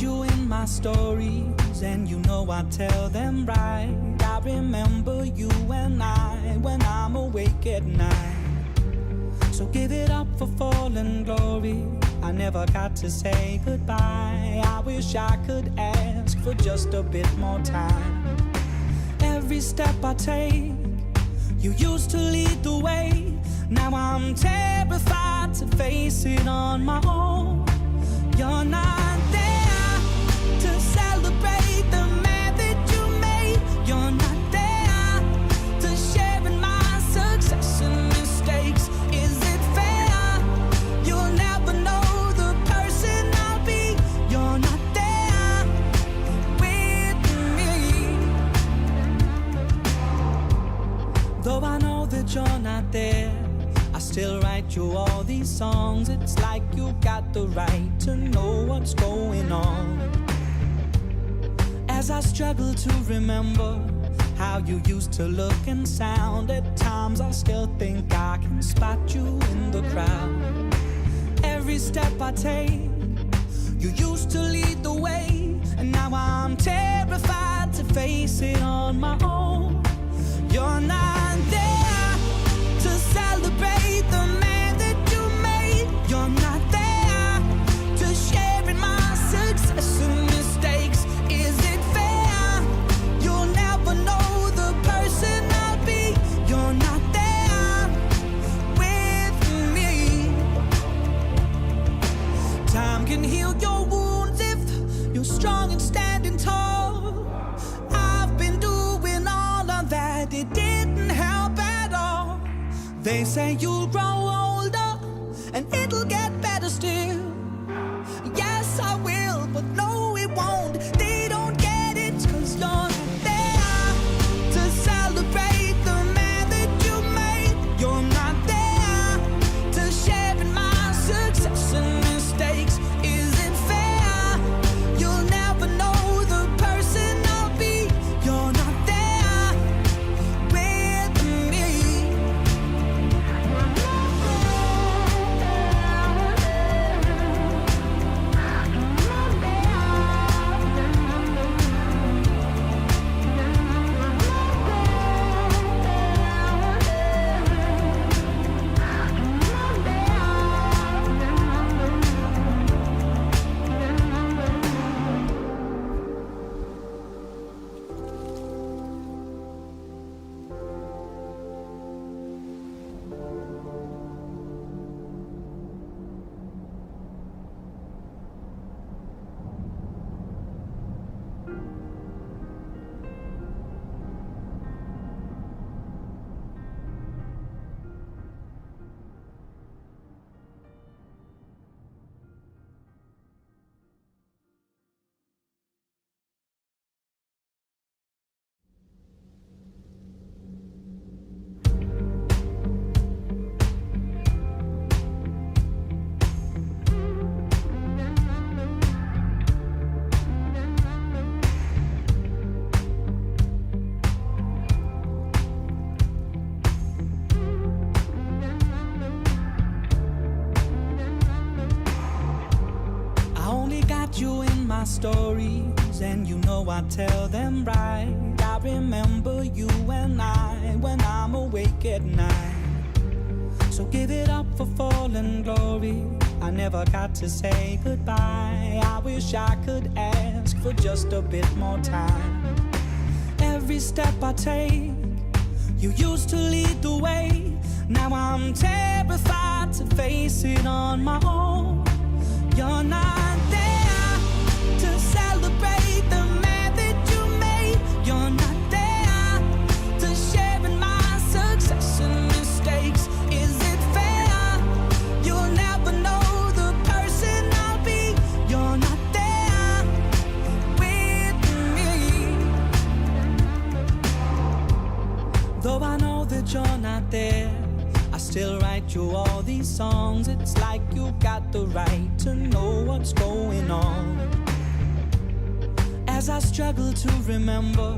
you in my stories, and you know I tell them right. I remember you and I when I'm awake at night. So give it up for fallen glory. I never got to say goodbye. I wish I could ask for just a bit more time. Every step I take, you used to lead the way. Now I'm terrified to face it on my own. You're not there to celebrate the man that you made. You're not there to share in my success and mistakes. Is it fair? You'll never know the person I'll be. You're not there with me. Though I know that you're not there, I still write you all these songs. It's like you got the right to know what's going on. As I struggle to remember how you used to look and sound, at times I still think I can spot you in the crowd. Every step I take, you used to lead the way, and now I'm terrified to face it on my own. You're not there to celebrate the man that you made. You're not there to share in my success and mistakes. Is it fair? You'll never know the person I'll be. You're not there with me. Time can heal your wounds if you're strong and standing tall. I've been doing all of that, it didn't help at all. They say you'll grow older and it'll get better still. Yes, I will, but no, it won't. They don't get it, 'cause you're not there to celebrate the man that you made. You're not there to share in my success and mistakes. Is it fair? You'll never know the person I'll be. You're not there with me. You in my stories, and you know I tell them right. I remember you and I when I'm awake at night. So give it up for fallen glory. I never got to say goodbye. I wish I could ask for just a bit more time. Every step I take, you used to lead the way. Now I'm terrified to face it on my own. You're not there to celebrate the man that you made. You're not there to share in my success and mistakes. Is it fair? You'll never know the person I'll be. You're not there with me. Though I know that you're not there, I still write you all these songs. It's like you got the right to know what's going on. As I struggle to remember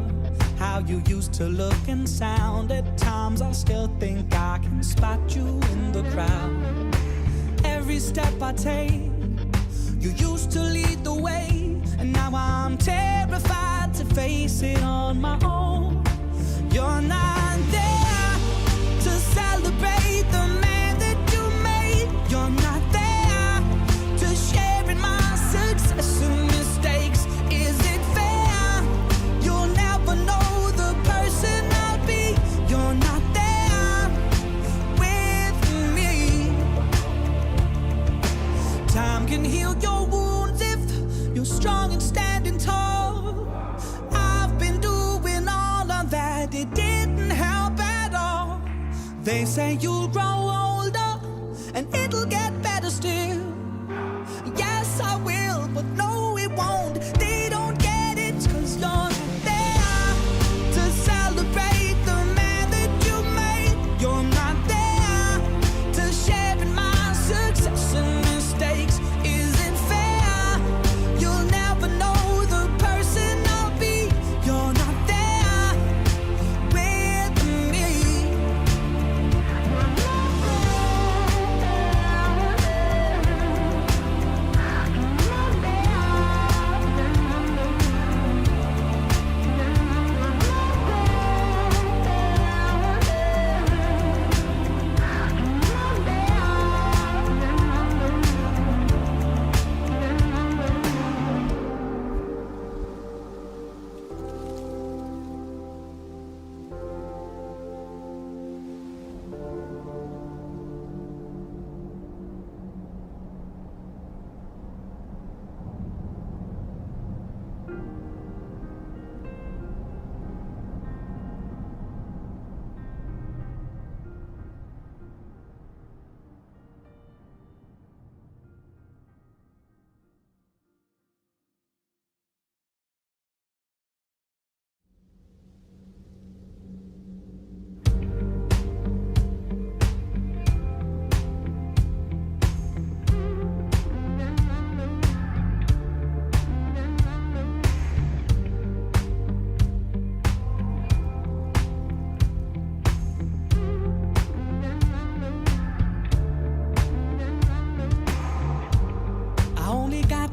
how you used to look and sound, at times I still think I can spot you in the crowd. Every step I take, you used to lead the way, Now I'm terrified to face it on my own. You're not there to celebrate the man that you made. You're not there to share in my success and mistakes. Is it fair? You'll never know the person I'll be. You're not there with me. Time can heal your wounds if you're strong and standing tall. I've been doing all of that, it didn't help at all. They say you'll grow older and it'll get better still. Yes, I will, but no, it won't. They don't get it, 'cause you're not there to celebrate the man that you made. You're not there to share in my success and mistakes. Is it fair? You'll never know the person I'll be. You're not there with me.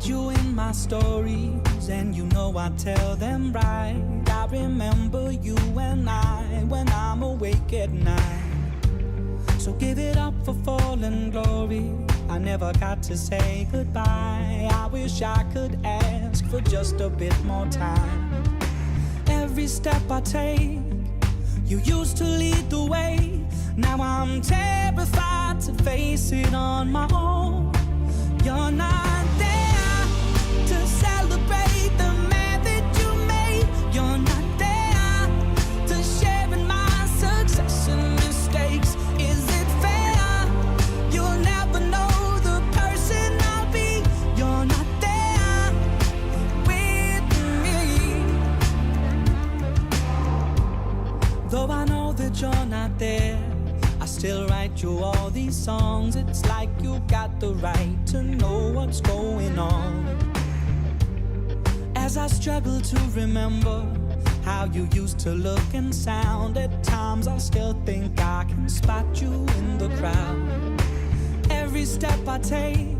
You in my stories, and you know I tell them right. I remember you and I when I'm awake at night. So give it up for fallen glory. I never got to say goodbye. I wish I could ask for just a bit more time. Every step I take, you used to lead the way. Now I'm terrified to face it on my own. You're not there to celebrate the man that you made. You're not there to share in my success and mistakes. Is it fair? You'll never know the person I'll be. You're not there with me. Though I know that you're not there, I still write you all these songs. It's like you got the right to know what's going on. As I struggle to remember how you used to look and sound, at times I still think I can spot you in the crowd. Every step I take,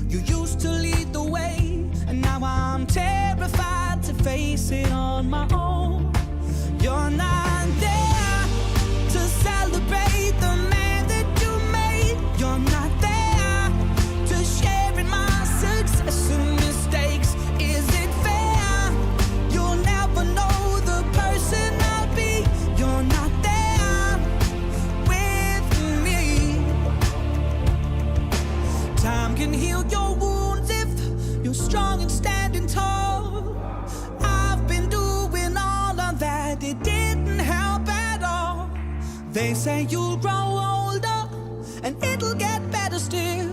you used to lead the way, and now I'm terrified to face it on my own. You're not there to celebrate the man that you made. You're not there to share in my success and mistakes. Is it fair? You'll never know the person I'll be. You're not there with me. Time can heal your wounds if you're strong and standing tall. I've been doing all of that, it didn't help at all. They say you'll grow older and it'll get better still.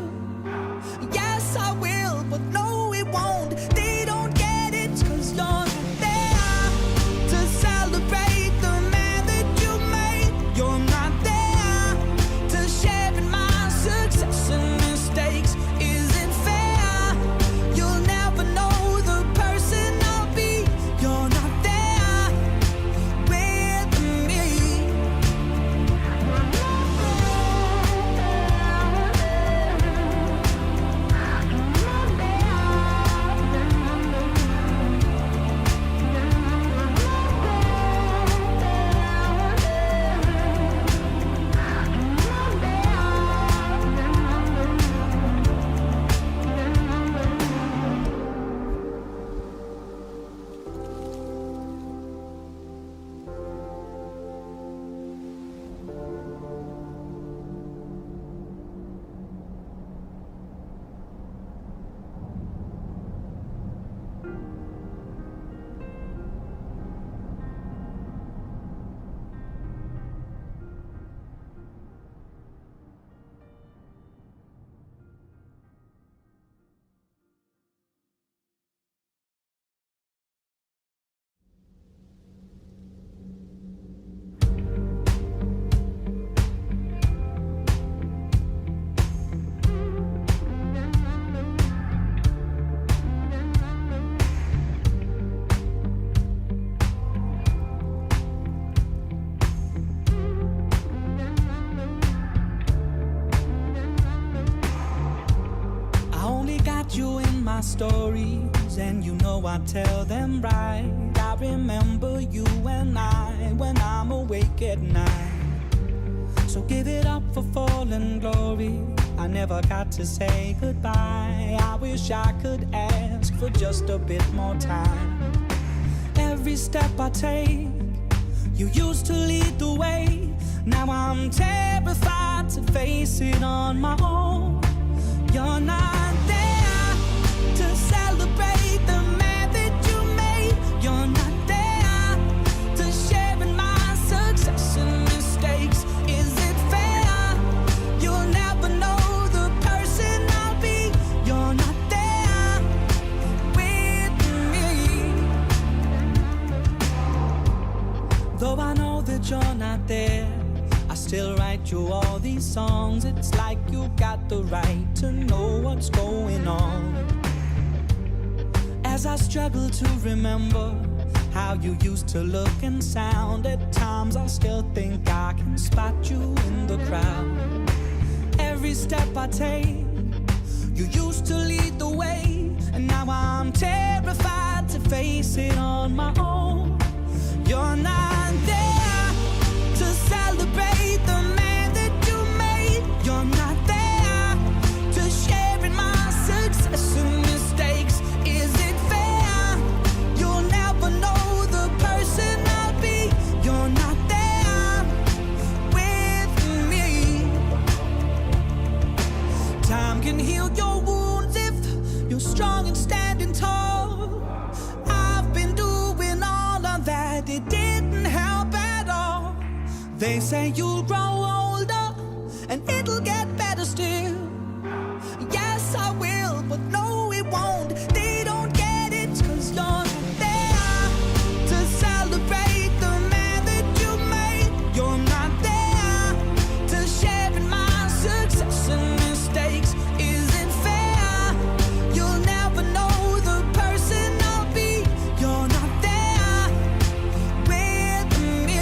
Yes, I will, but no, it won't. They don't get it, 'cause you're not there to celebrate the man that you made. You're not there to share in my success and mistakes. Is it fair? You'll never know the person I'll be. You're not there with me. my stories, and you know I tell them right. I remember you and I when I'm awake at night. So give it up for fallen glory. I never got to say goodbye. I wish I could ask for just a bit more time. Every step I take, you used to lead the way. Now I'm terrified to face it on my own. You're not there to celebrate the man that you made. You're not there to share in my success and mistakes. Is it fair? You'll never know the person I'll be. You're not there with me. Though I know that you're not there, I still write you all these songs. It's like you got the right to know what's going on. As I struggle to remember how you used to look and sound, at times I still think I can spot you in the crowd. Every step I take, you used to lead the way, and now I'm terrified to face it on my own. You're not there to celebrate the man that you made. You're not there to share in my success and mistakes. Is it fair? You'll never know the person I'll be. You're not there with me. Time can heal your wounds if you're strong and standing tall. I've been doing all of that, it didn't help at all. They say you'll grow older and it'll get better still. Yes, I will, but no, it won't. They don't get it, 'cause you're not there to celebrate the man that you made. You're not there to share in my success and mistakes. Is it fair? You'll never know the person I'll be. You're not there with me.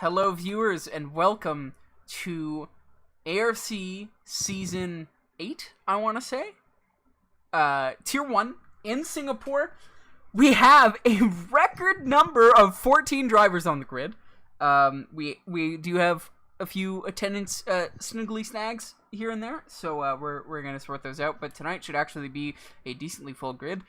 Hello, viewers, and welcome to ARC Season 8, I want to say. Tier 1 in Singapore. We have a record number of 14 drivers on the grid. We do have a few attendance sniggly snags here and there, so we're going to sort those out. But tonight should actually be a decently full grid,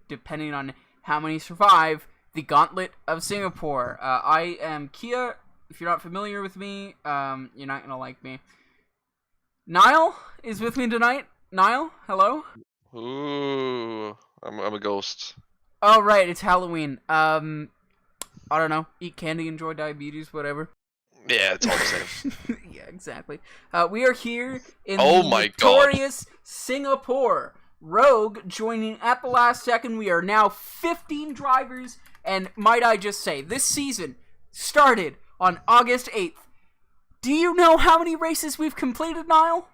depending on how many survive the Gauntlet of Singapore. I am Kia. If you're not familiar with me, you're not gonna like me. Niall is with me tonight. Niall, hello. Ooh, I'm a ghost. Oh right, it's Halloween. I don't know. Eat candy, enjoy diabetes, whatever. Yeah, it's all the same. Yeah, exactly. We are here in Oh the my victorious Singapore. Rogue joining at the last second. We are now 15 drivers, and might I just say, this season started on August 8th. Do you know how many races we've completed, Niall?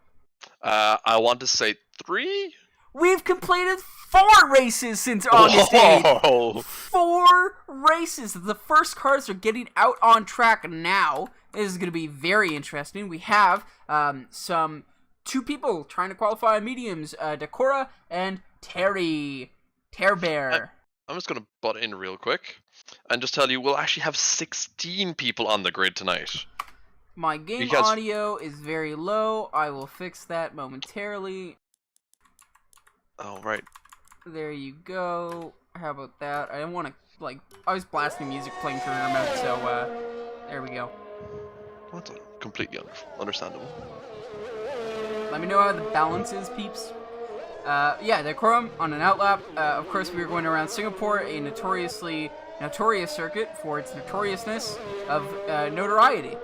I want to say 3? We've completed 4 races since August 8th. Whoa. 4 races. The first cars are getting out on track now. This is going to be very interesting. We have two people trying to qualify mediums, Decora and Terry. Bear. I'm just going to butt in real quick and just tell you we'll actually have 16 people on the grid tonight. My game audio is very low. I will fix that momentarily. Oh, right. There you go. How about that? I didn't want to, like, I was blasting music playing through her mouth, so, there we go. That's completely understandable. Let me know how the balance is, peeps. Yeah, Daikoro on an outlap. Of course, we were going around Singapore, a notorious circuit for its notoriousness of notoriety.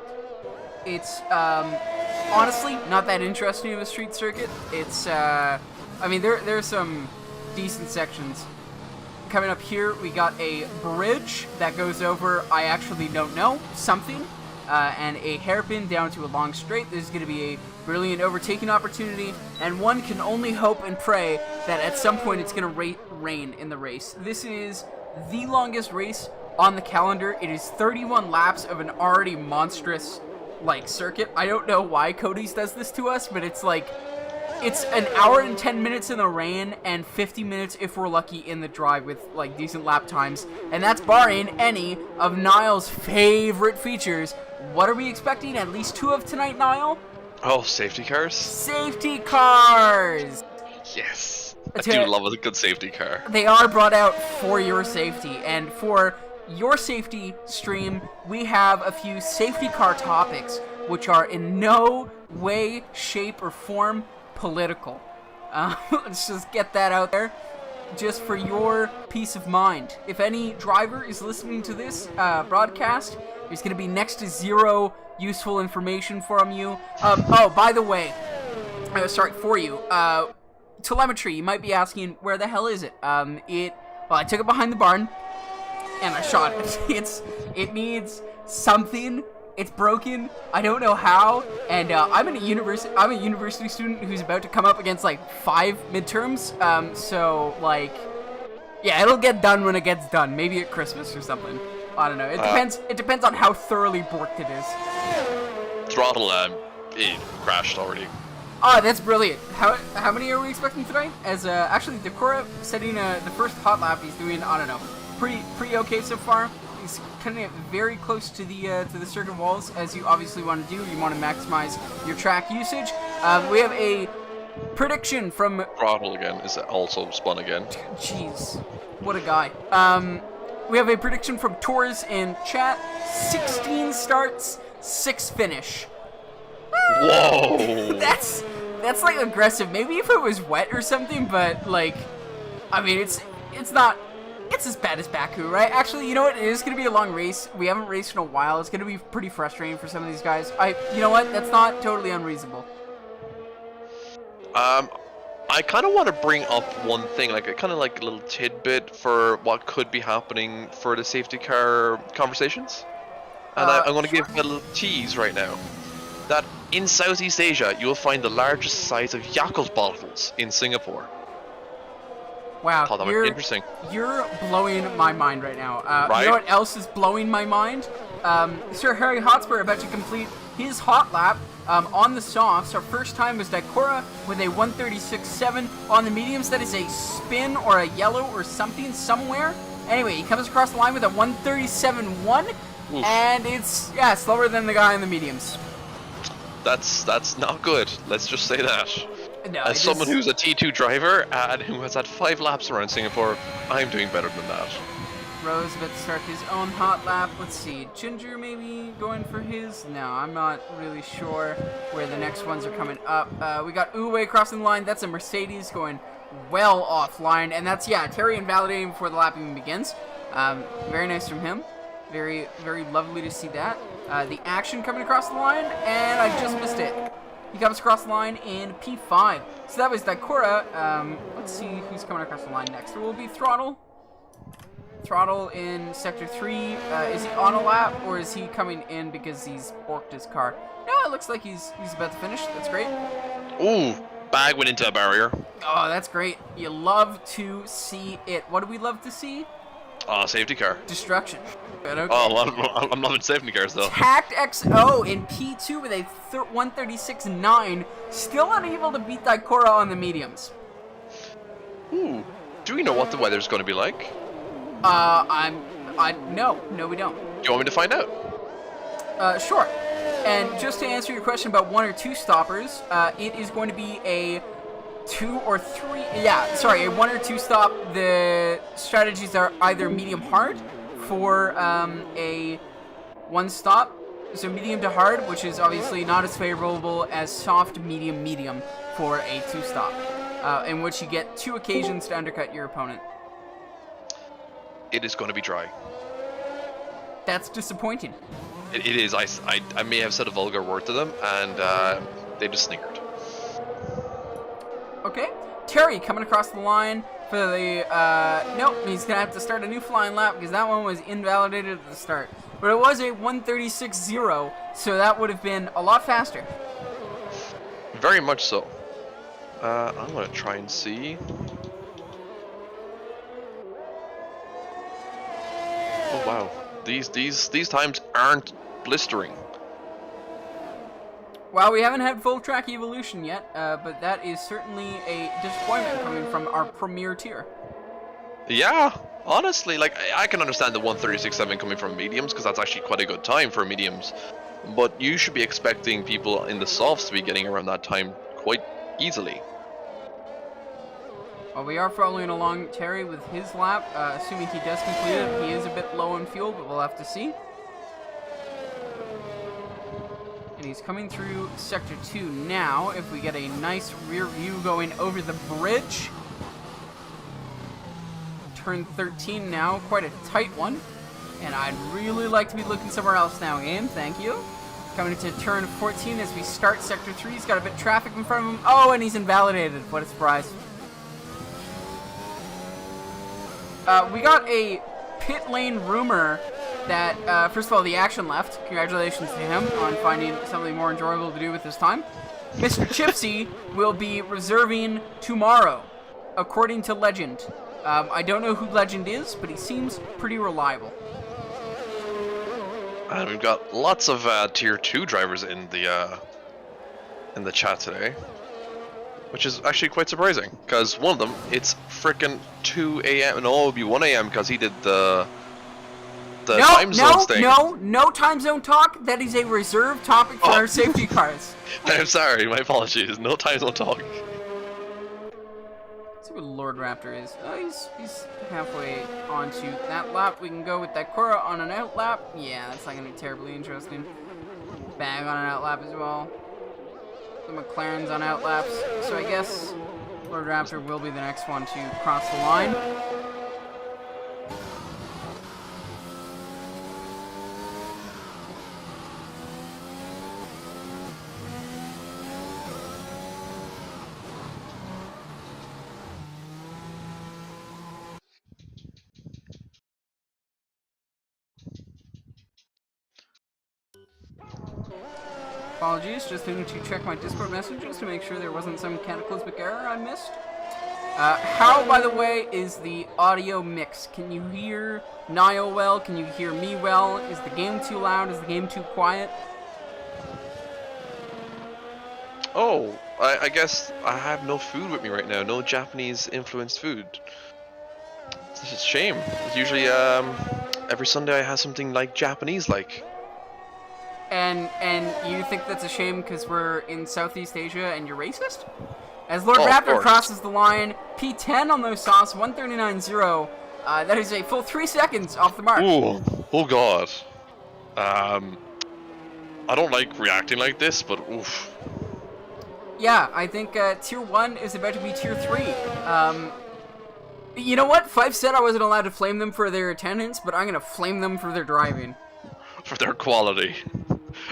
It's honestly not that interesting of a street circuit. It's I mean, there's some decent sections. Coming up here, we got a bridge that goes over, I actually don't know, something, and a hairpin down to a long straight. There's going to be a brilliant overtaking opportunity, and one can only hope and pray that at some point it's going to rain in the race. This is the longest race on the calendar. It is 31 laps of an already monstrous, like, circuit. I don't know why Cody's does this to us, but it's like, it's an hour and 10 minutes in the rain and 50 minutes if we're lucky in the drive with, like, decent lap times. And that's barring any of Niall's favorite features. What are we expecting? At least 2 of tonight, Niall? Oh, safety cars? Safety cars! Yes. I do love a good safety car. They are brought out for your safety. And for your safety stream, we have a few safety car topics, which are in no way, shape, or form political. Let's just get that out there, just for your peace of mind. If any driver is listening to this broadcast, there's going to be next to zero useful information from you. Oh, by the way, for you, telemetry, you might be asking, where the hell is it? Well, I took it behind the barn, and I shot it. It needs something. It's broken. I don't know how. And I'm a university student who's about to come up against like 5 midterms. So like, yeah, it'll get done when it gets done. Maybe at Christmas or something. I don't know. It depends. It depends on how thoroughly borked it is. Throttle, it crashed already. Oh, that's brilliant. How many are we expecting tonight? As actually, Daikoro setting the first hot lap. He's doing, I don't know, pretty okay so far. He's cutting it very close to the circuit walls, as you obviously want to do. You want to maximize your track usage. We have a prediction from Throttle again is also spun again. Jeez, what a guy. We have a prediction from Torres in chat. 16 starts, 6 finish. Whoa! That's like aggressive. Maybe if it was wet or something, but like, I mean, it's not. It's as bad as Baku, right? Actually, you know what? It is going to be a long race. We haven't raced in a while. It's going to be pretty frustrating for some of these guys. You know what? That's not totally unreasonable. I kind of want to bring up one thing, like a kind of like a little tidbit for what could be happening for the safety car conversations. And I'm going to give a little tease right now. That in Southeast Asia, you will find the largest size of Yakult bottles in Singapore. Wow, that might be interesting. You're blowing my mind right now. Right? You know what else is blowing my mind? Sir Harry Hotspur about to complete his hot lap on the softs. Our first time was Daikoro with a 136.7 on the mediums. That is a spin or a yellow or something somewhere. Anyway, he comes across the line with a 137.1, and it's slower than the guy in the mediums. That's not good. Let's just say that. No, as someone who's a T2 driver and who has had 5 laps around Singapore, I'm doing better than that. Rose about to start his own hot lap. Let's see, Ginger maybe going for his? No, I'm not really sure where the next ones are coming up. We got Uwe crossing the line. That's a Mercedes going well offline, and that's Terry invalidating before the lap even begins. Very nice from him. Very, very lovely to see that. The action coming across the line, and I just missed it. He comes across the line in P5. So that was Daikoro. Let's see who's coming across the line next. There will be Throttle. Throttle in Sector 3. Is he on a lap, or is he coming in because he's borked his car? No, it looks like he's about to finish. That's great. Ooh, bag went into a barrier. Oh, that's great. You love to see it. What do we love to see? Safety car. Destruction. But okay. Oh, I'm loving safety cars though. Tact XO in P2 with a 136.9, still unable to beat Daikoro on the mediums. Ooh, do we know what the weather's going to be like? No, we don't. Do you want me to find out? Sure. And just to answer your question about 1 or 2 stoppers, it is going to be a 2 or 3, yeah, sorry, a 1 or 2 stop. The strategies are either medium hard for a 1 stop, so medium to hard, which is obviously not as favorable as soft, medium for a 2 stop, in which you get 2 occasions to undercut your opponent. It is going to be dry. That's disappointing. It is. I may have said a vulgar word to them, and they just snickered. Okay, Terry coming across the line for the, nope, he's gonna have to start a new flying lap because that one was invalidated at the start. But it was a 1:36.0, so that would have been a lot faster. Very much so. I'm gonna try and see. Oh wow, these times aren't blistering. Well, we haven't had full track evolution yet, but that is certainly a disappointment coming from our premier tier. Yeah, honestly, like I can understand the 1:36.7 coming from mediums because that's actually quite a good time for mediums. But you should be expecting people in the softs to be getting around that time quite easily. Well, we are following along Terry with his lap, assuming he does complete it. He is a bit low on fuel, but we'll have to see. And he's coming through Sector 2 now. If we get a nice rear view going over the bridge. Turn 13 now, quite a tight one. And I'd really like to be looking somewhere else now, game. Thank you. Coming into turn 14 as we start Sector 3. He's got a bit of traffic in front of him. Oh, and he's invalidated. What a surprise. We got a pit lane rumor that, first of all, the action left. Congratulations to him on finding something more enjoyable to do with his time. Mr. Chipsy will be reserving tomorrow, according to Legend. I don't know who Legend is, but he seems pretty reliable. And we've got lots of tier 2 drivers in the chat today, which is actually quite surprising. Because one of them, it's frickin' 2 a.m. No, it would be 1 a.m. because he did the time zones thing. No time zone talk. That is a reserved topic for our safety cars. I'm sorry, my apologies. No time zone talk. Let's see what Lord Raptor is. Oh, he's halfway onto that lap. We can go with that Cora on an out lap. Yeah, that's not gonna be terribly interesting. Bag on an out lap as well. The McLaren's on out laps. So I guess Lord Raptor will be the next one to cross the line. Apologies, just needing to check my Discord messages to make sure there wasn't some cataclysmic error I missed. How, by the way, is the audio mix? Can you hear Niall well? Can you hear me well? Is the game too loud? Is the game too quiet? Oh, I guess I have no food with me right now. No Japanese-influenced food. It's a shame. Usually, every Sunday I have something like Japanese-like. And you think that's a shame because we're in Southeast Asia and you're racist? As Lord Oh, Raptor crosses the line, P10 on those sauce, 139.0. That is a full 3 seconds off the mark. Ooh, oh god. I don't like reacting like this, but oof. Yeah, I think Tier 1 is about to be Tier 3. You know what? Fife said I wasn't allowed to flame them for their attendance, but I'm going to flame them for their driving. For their quality.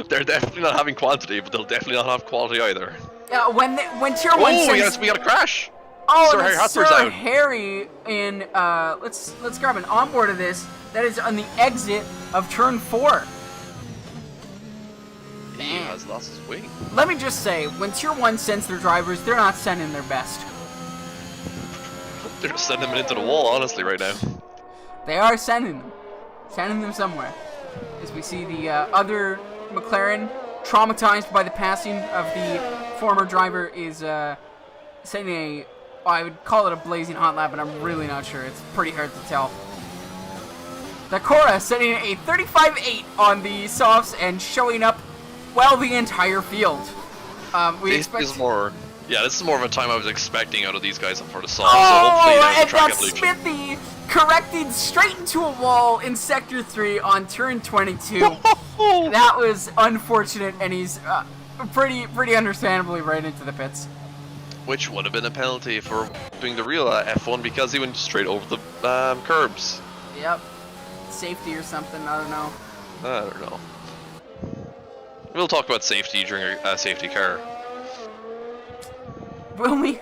They're definitely not having quantity, but they'll definitely not have quality either. Yeah, when Tier 1 sends... we got a crash! Oh, Sir Harry Hotspur's Sir out. Harry in, let's grab an onboard of this. That is on the exit of turn 4. He has lost his wing. Let me just say, when Tier 1 sends their drivers, they're not sending their best. They're just sending them into the wall, honestly, right now. They are sending them. Sending them somewhere. As we see the other McLaren, traumatized by the passing of the former driver, is sending a... Oh, I would call it a blazing hot lap, but I'm really not sure. It's pretty hard to tell. The Cora setting a 35.8 on the softs and showing up, well, the entire field. We This expect... is more Yeah, this is more of a time I was expecting out of these guys for the song, so hopefully there's a and track that's evolution. Smithy corrected straight into a wall in Sector 3 on turn 22. That was unfortunate, and he's pretty understandably right into the pits. Which would have been a penalty for doing the real F1 because he went straight over the curbs. Yep. Safety or something, I don't know. I don't know. We'll talk about safety during a safety car. Will we?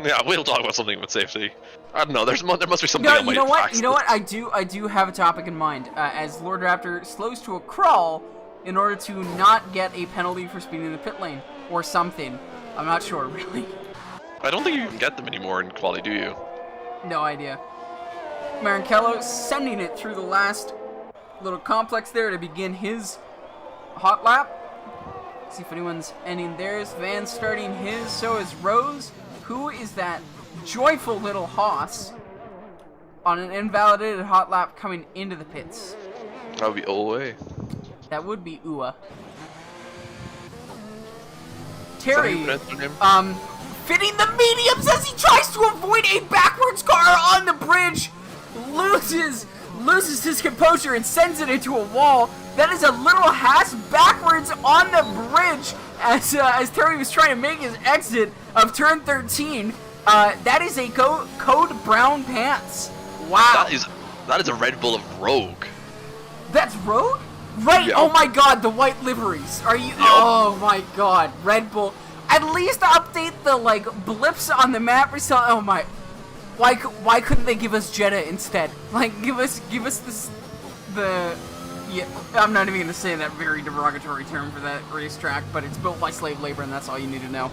Yeah, we'll talk about something with safety. I don't know. There must be something No, on my you know what? facts You know what? list. I do have a topic in mind. As Lord Raptor slows to a crawl in order to not get a penalty for speeding in the pit lane or something. I'm not sure, really. I don't think you can get them anymore in quali, do you? No idea. Maranello sending it through the last little complex there to begin his hot lap. See if anyone's ending theirs. Van starting his, so is Rose. Who is that joyful little Haas on an invalidated hot lap coming into the pits? That would be OA. That would be Ua. Is that how you Terry, pronounce their name? fitting the mediums as he tries to avoid a backwards car on the bridge, loses his composure and sends it into a wall. That is a little Haas backwards on the bridge as Terry was trying to make his exit of turn 13. That is a code brown pants. Wow. That is a Red Bull of Rogue. That's Rogue? Right, Yeah. oh my god, the white liveries. Are you? Oh my god, Red Bull. At least update the, like, blips on the map or so. Oh my. Why couldn't they give us Jeddah instead? Like, give us this, yeah, I'm not even gonna say that very derogatory term for that racetrack, but it's built by slave labor and that's all you need to know.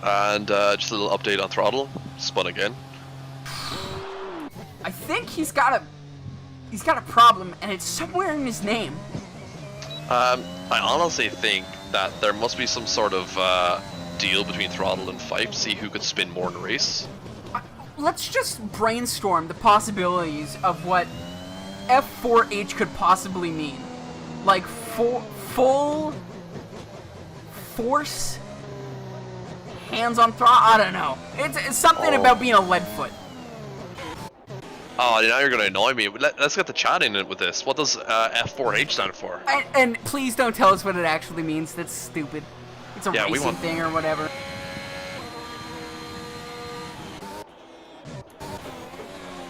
And just a little update on throttle. Spun again. I think he's got a problem and it's somewhere in his name. I honestly think that there must be some sort of deal between Throttle and Fife to see who could spin more in a race. Let's just brainstorm the possibilities of what F4H could possibly mean. Like, full force hands on throttle? I don't know. It's something about being a lead foot. Oh, now you're gonna annoy me. Let's get the chat in it with this. What does F4H stand for? And please don't tell us what it actually means. That's stupid. It's a Yeah, we racing want- thing or whatever.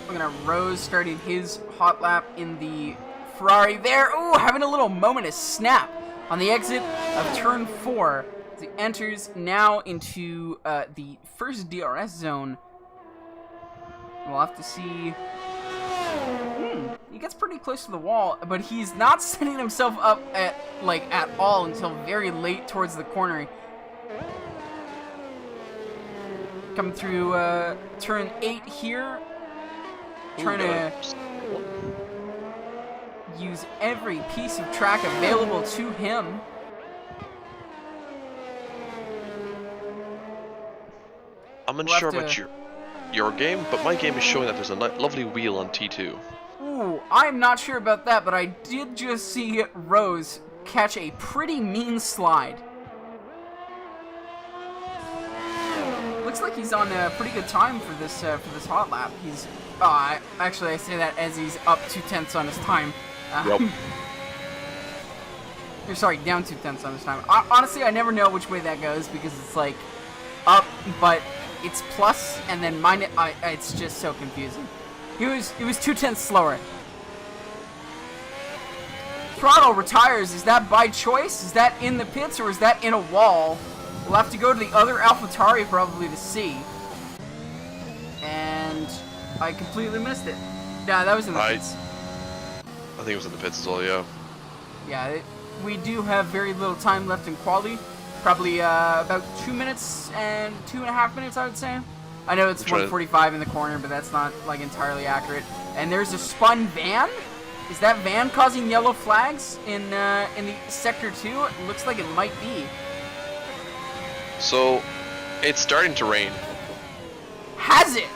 We're gonna Rose starting his hot lap in the Ferrari there. Ooh, having a little moment of snap on the exit of turn 4. As he enters now into the first DRS zone. We'll have to see. He gets pretty close to the wall, but he's not setting himself up at all until very late towards the corner. Coming through turn 8 here. Trying to use every piece of track available to him. I'm We'll unsure have about to- your game, but my game is showing that there's a lovely wheel on T2. Ooh, I'm not sure about that, but I did just see Rose catch a pretty mean slide. Looks like he's on a pretty good time for this hot lap. He's actually I say that as he's up 2/10 on his time. Yep. Or sorry, down 2/10 on his time. Honestly, I never know which way that goes because it's like up, but it's plus and then minus. It's just so confusing. He was 2/10 slower. Throttle retires. Is that by choice? Is that in the pits or is that in a wall? We'll have to go to the other AlphaTauri probably to see. And I completely missed it. Yeah, that was in the pits. I think it was in the pits as well, yeah. Yeah, we do have very little time left in quali. Probably about 2 minutes and 2.5 minutes, I would say. I know it's 1:45 in the corner, but that's not like entirely accurate. And there's a spun van. Is that van causing yellow flags in the sector 2? It looks like it might be. So, it's starting to rain. Has it?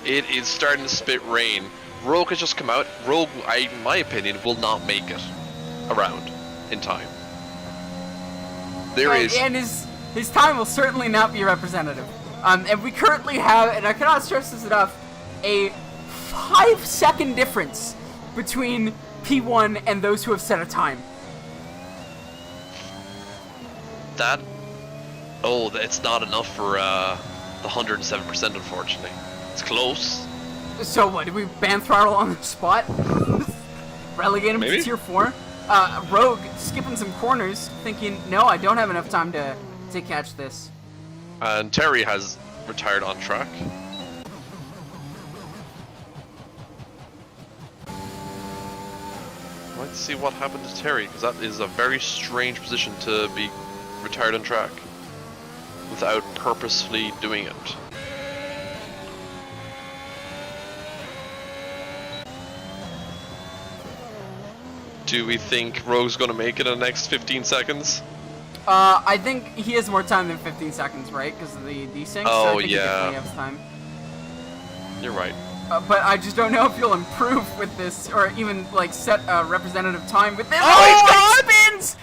It is starting to spit rain. Rogue has just come out. Rogue, in my opinion, will not make it around in time. There is. And his his time will certainly not be representative. And we currently have, and I cannot stress this enough, a 5-second difference between P1 and those who have set a time. That... Oh, it's not enough for the 107%, unfortunately. It's close. So what, did we ban Throttle on the spot? Relegate him Maybe? to tier 4? Rogue skipping some corners, thinking, no, I don't have enough time to catch this. And Terry has retired on track. Let's see what happened to Terry, because that is a very strange position to be retired on track without purposefully doing it. Do we think Rogue's gonna make it in the next 15 seconds? I think he has more time than 15 seconds, right? Because of the desync. Oh, so I think yeah. He definitely has time. You're right. But I just don't know if you'll improve with this, or even like set a representative time with this. Oh, he spins!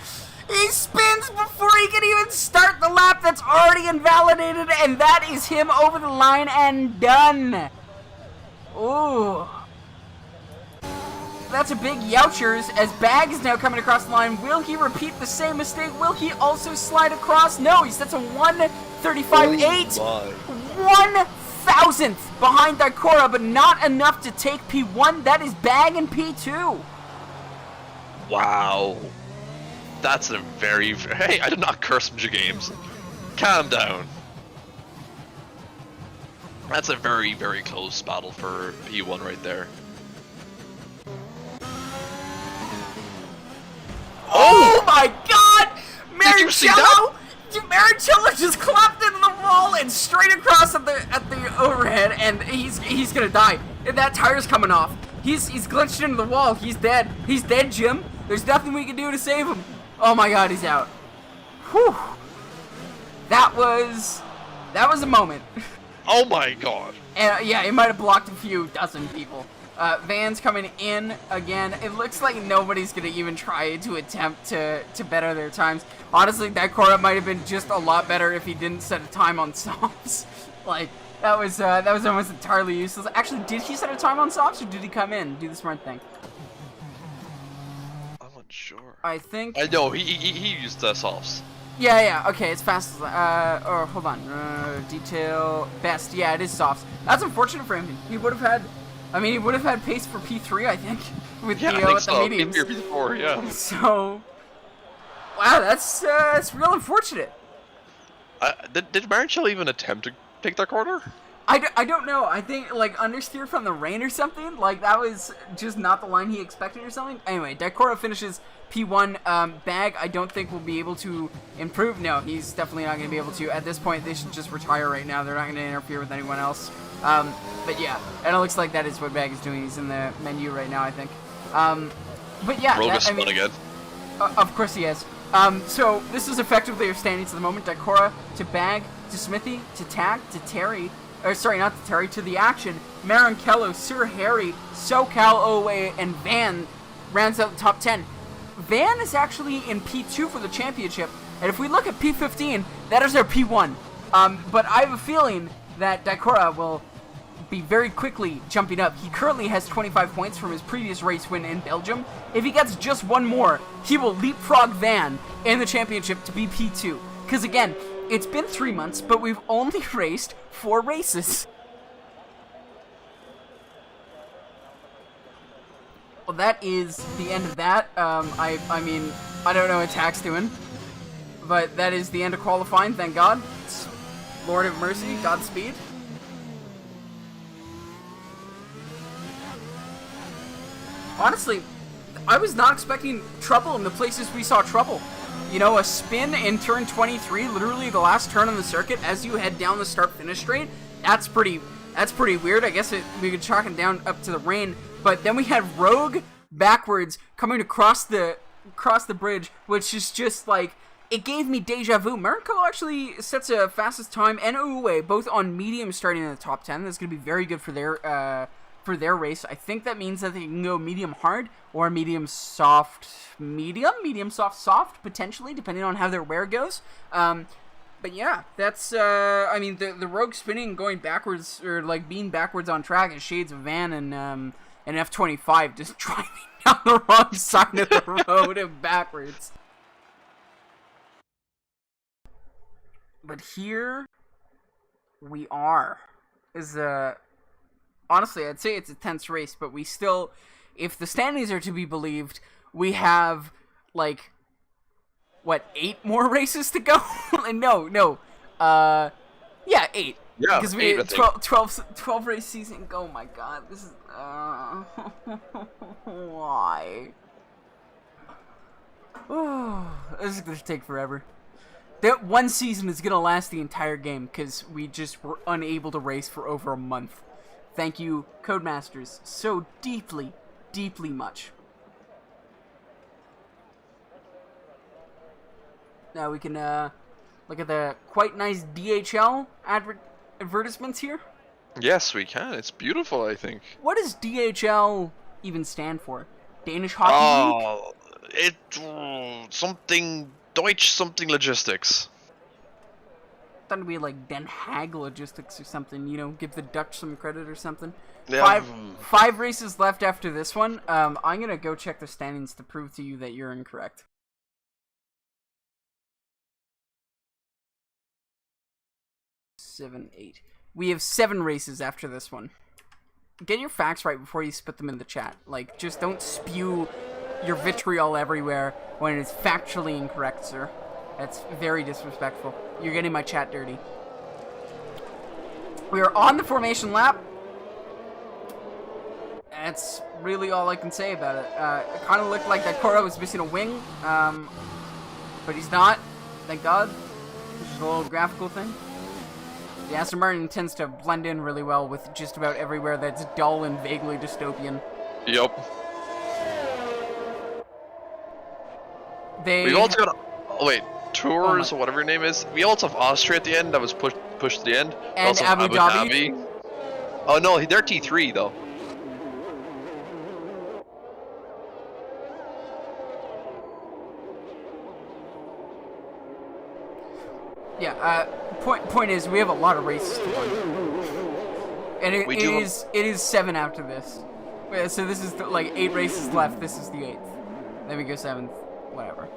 He spins before he can even start the lap. That's already invalidated, and that is him over the line and done. Ooh. That's a big youchers as Bag is now coming across the line. Will he repeat the same mistake? Will he also slide across? No, he sets a 1:35.8. Oh 1,000th behind Daikora, but not enough to take P1. That is Bag and P2. wow. That's a very... Hey, I did not curse Ninja Games. Calm down. That's a very, very close battle for P1 right there. Oh my god! Did you see that? Maricello just clapped into the wall and straight across at the overhead, and he's gonna die. And that tire's coming off. He's glitched into the wall. He's dead. He's dead, Jim. There's nothing we can do to save him. Oh my god, he's out. Whew. That was a moment. Oh my god. And yeah, it might have blocked a few dozen people. Van's coming in again. It looks like nobody's gonna even try to attempt to better their times. Honestly, that Daikora might have been just a lot better if he didn't set a time on softs. Like that was almost entirely useless. Actually, did he set a time on softs, or did he come in do the smart thing? I'm unsure. I think. I know he used softs. Yeah. Okay, it's fast. Or hold on. Detail best. Yeah, it is softs. That's unfortunate for him. He would have had. I mean, he would have had pace for P3, I think, with Yeah, I Theo think at so. the mediums. P4, yeah. So, wow, that's real unfortunate. Did Maricello even attempt to take that corner? I don't know. I think, like, understeer from the rain or something. Like, that was just not the line he expected or something. Anyway, Daikora finishes P1. Bag, I don't think will be able to improve. No, he's definitely not going to be able to. At this point, they should just retire right now. They're not going to interfere with anyone else. But yeah, and it looks like that is what Bag is doing. He's in the menu right now, I think. But yeah, Rogue is spun again. of course he is. So this is effectively our standings at the moment. Daikora to Bag to Smithy to Tag to Terry. Or sorry, not to Terry, to the action. Marinkello, Sir Harry, SoCal Owe, and Van rounds out the top 10. Van is actually in P2 for the championship, and if we look at P15, that is our P1. But I have a feeling that Daikora will be very quickly jumping up. He currently has 25 points from his previous race win in Belgium. If he gets just one more, he will leapfrog Van in the championship to be P2. Because again, it's been 3 months, but we've only raced 4 races. Well, that is the end of that. I mean, I don't know what Tack's doing, but that is the end of qualifying, thank God. It's Lord of Mercy, Godspeed. Honestly, I was not expecting trouble in the places we saw trouble. You know, a spin in turn 23, literally the last turn on the circuit as you head down the start-finish straight. That's pretty weird. I guess we could chalk it down up to the rain. But then we had Rogue backwards coming across the bridge, which is just like, it gave me deja vu. Maricello actually sets a fastest time and Uwe both on medium starting in the top 10. That's going to be very good for their race. I think that means that they can go medium hard or medium soft medium soft soft, potentially, depending on how their wear goes. But yeah, that's, I mean, the Rogue spinning going backwards, or, like, being backwards on track is shades of Van and F-25 just driving down the wrong side of the road and backwards. But here we are. Honestly, I'd say it's a tense race, but we still, if the standings are to be believed, we have, like, what, 8 more races to go? No. Yeah, 8. Yeah, because we 8, had 12 race season. Oh my god, this is, why? Oh, this is gonna take forever. That one season is gonna last the entire game because we just were unable to race for over a month. Thank you, Codemasters, so deeply, deeply much. Now we can look at the quite nice DHL advertisements here. Yes, we can. It's beautiful, I think. What does DHL even stand for? Danish Hockey League? Something Deutsch something logistics. Thought it'd be like Den Haag Logistics or something, you know, give the Dutch some credit or something. Yeah. Five races left after this one. I'm gonna go check the standings to prove to you that you're incorrect. Seven, 8. We have 7 races after this one. Get your facts right before you spit them in the chat. Like, just don't spew your vitriol everywhere when it's factually incorrect, sir. That's very disrespectful. You're getting my chat dirty. We are on the formation lap. That's really all I can say about it. It kind of looked like that Cora was missing a wing, but he's not. Thank God. This is a little graphical thing. The Aston Martin tends to blend in really well with just about everywhere that's dull and vaguely dystopian. Yep. They... We've also got... Oh, wait. Tours, or whatever your name is. We also have Austria at the end. That was pushed to the end. And also Abu Dhabi. Oh, no. They're T3, though. Yeah, point is, we have a lot of races to run. And it is 7 after this. So this is like 8 races left. This is the 8th. Then we go 7th. Whatever.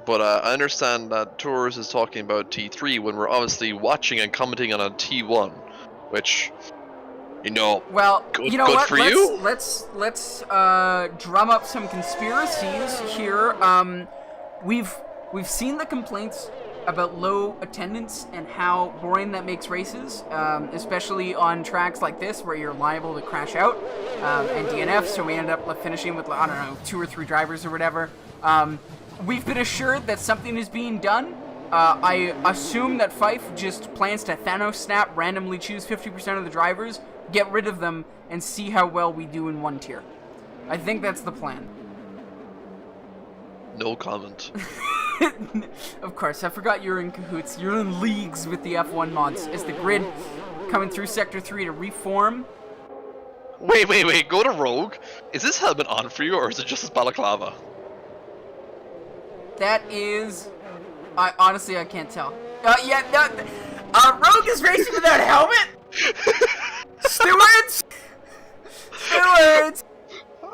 But I understand that Tours is talking about T3 when we're obviously watching and commenting on a T1, which, you know, well, good, you know good what? for you. Let's drum up some conspiracies here. We've seen the complaints about low attendance and how boring that makes races, especially on tracks like this where you're liable to crash out and DNF, so we ended up finishing with, I don't know, 2 or 3 drivers or whatever. We've been assured that something is being done. I assume that Fife just plans to Thanos snap, randomly choose 50% of the drivers, get rid of them, and see how well we do in one tier. I think that's the plan. No comment. Of course, I forgot you're in cahoots. You're in leagues with the F1 mods. Is the grid coming through Sector 3 to reform? Wait. Go to Rogue. Is this helmet on for you, or is it just balaclava? That is... honestly, I can't tell. Yeah, no... Rogue is racing without a helmet? Stewards!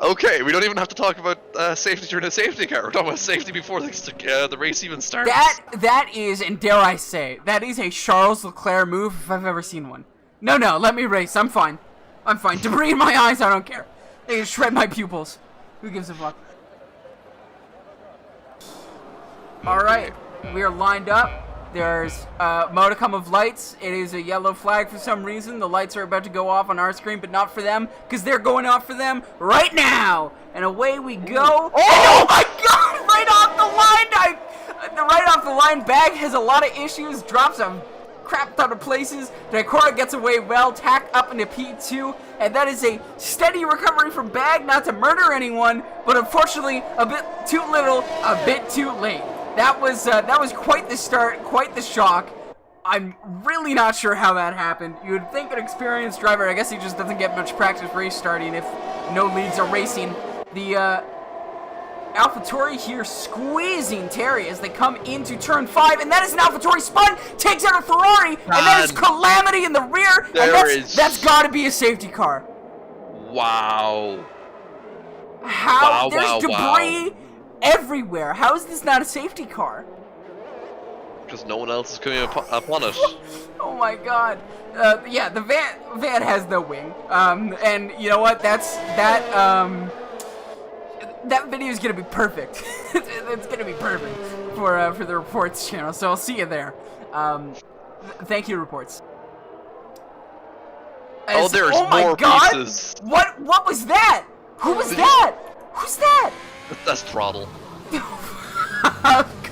Okay, we don't even have to talk about safety during a safety car. We're talking about safety before the race even starts. That is, and dare I say, that is a Charles Leclerc move if I've ever seen one. No, let me race. I'm fine. Debris in my eyes, I don't care. They can shred my pupils. Who gives a fuck? Alright, we are lined up. There's a modicum of lights. It is a yellow flag for some reason. The lights are about to go off on our screen, but not for them, because they're going off for them right now. And away we go. Oh my god! Right off the line! Right off the line, Bag has a lot of issues, drops a crap ton of places. Decora gets away well, tack up into P2, and that is a steady recovery from Bag, not to murder anyone, but unfortunately, a bit too little, a bit too late. That was quite the start, quite the shock. I'm really not sure how that happened. You would think an experienced driver, I guess he just doesn't get much practice race starting if no leads are racing. The AlphaTauri here squeezing Terry as they come into turn 5, and that is an AlphaTauri spun, takes out a Ferrari, and that is Calamity in the rear, and that's got to be a safety car. Wow. How? There's debris everywhere. How is this not a safety car? Because no one else is coming upon it. Oh my god. Yeah, the van has no wing. And you know what? That video is gonna be perfect. It's gonna be perfect for the reports channel. So I'll see you there. Thank you, reports. There's oh my more god! pieces. What was that? Who was that? Who's that? That's Throttle.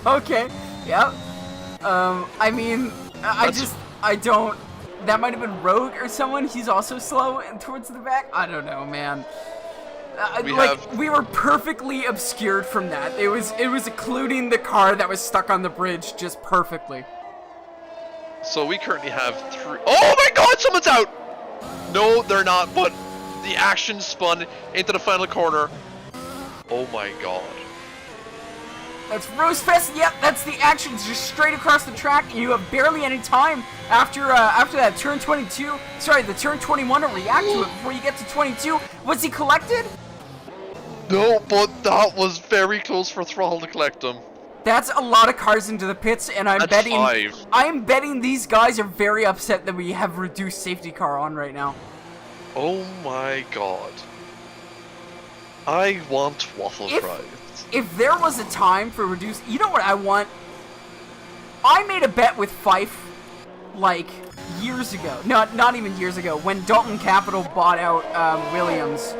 Okay. Yep. I mean, I don't. That might have been Rogue or someone. He's also slow and towards the back. I don't know, man. We were perfectly obscured from that. It was occluding the car that was stuck on the bridge just perfectly. So we currently have 3. Oh my god, someone's out! No, they're not, but the action spun into the final corner. Oh my god. That's Rosefest. Yep, that's the action. It's just straight across the track. You have barely any time after that turn 22. Sorry, the turn 21 to react to it before you get to 22. Was he collected? No, but that was very close for Throttle to collect him. That's a lot of cars into the pits, and I'm betting 5. I'm betting these guys are very upset that we have reduced safety car on right now. Oh my god. I want waffle fries. If there was a time for reduced, you know what I want? I made a bet with Fife like years ago. Not even years ago, when Dalton Capital bought out Williams.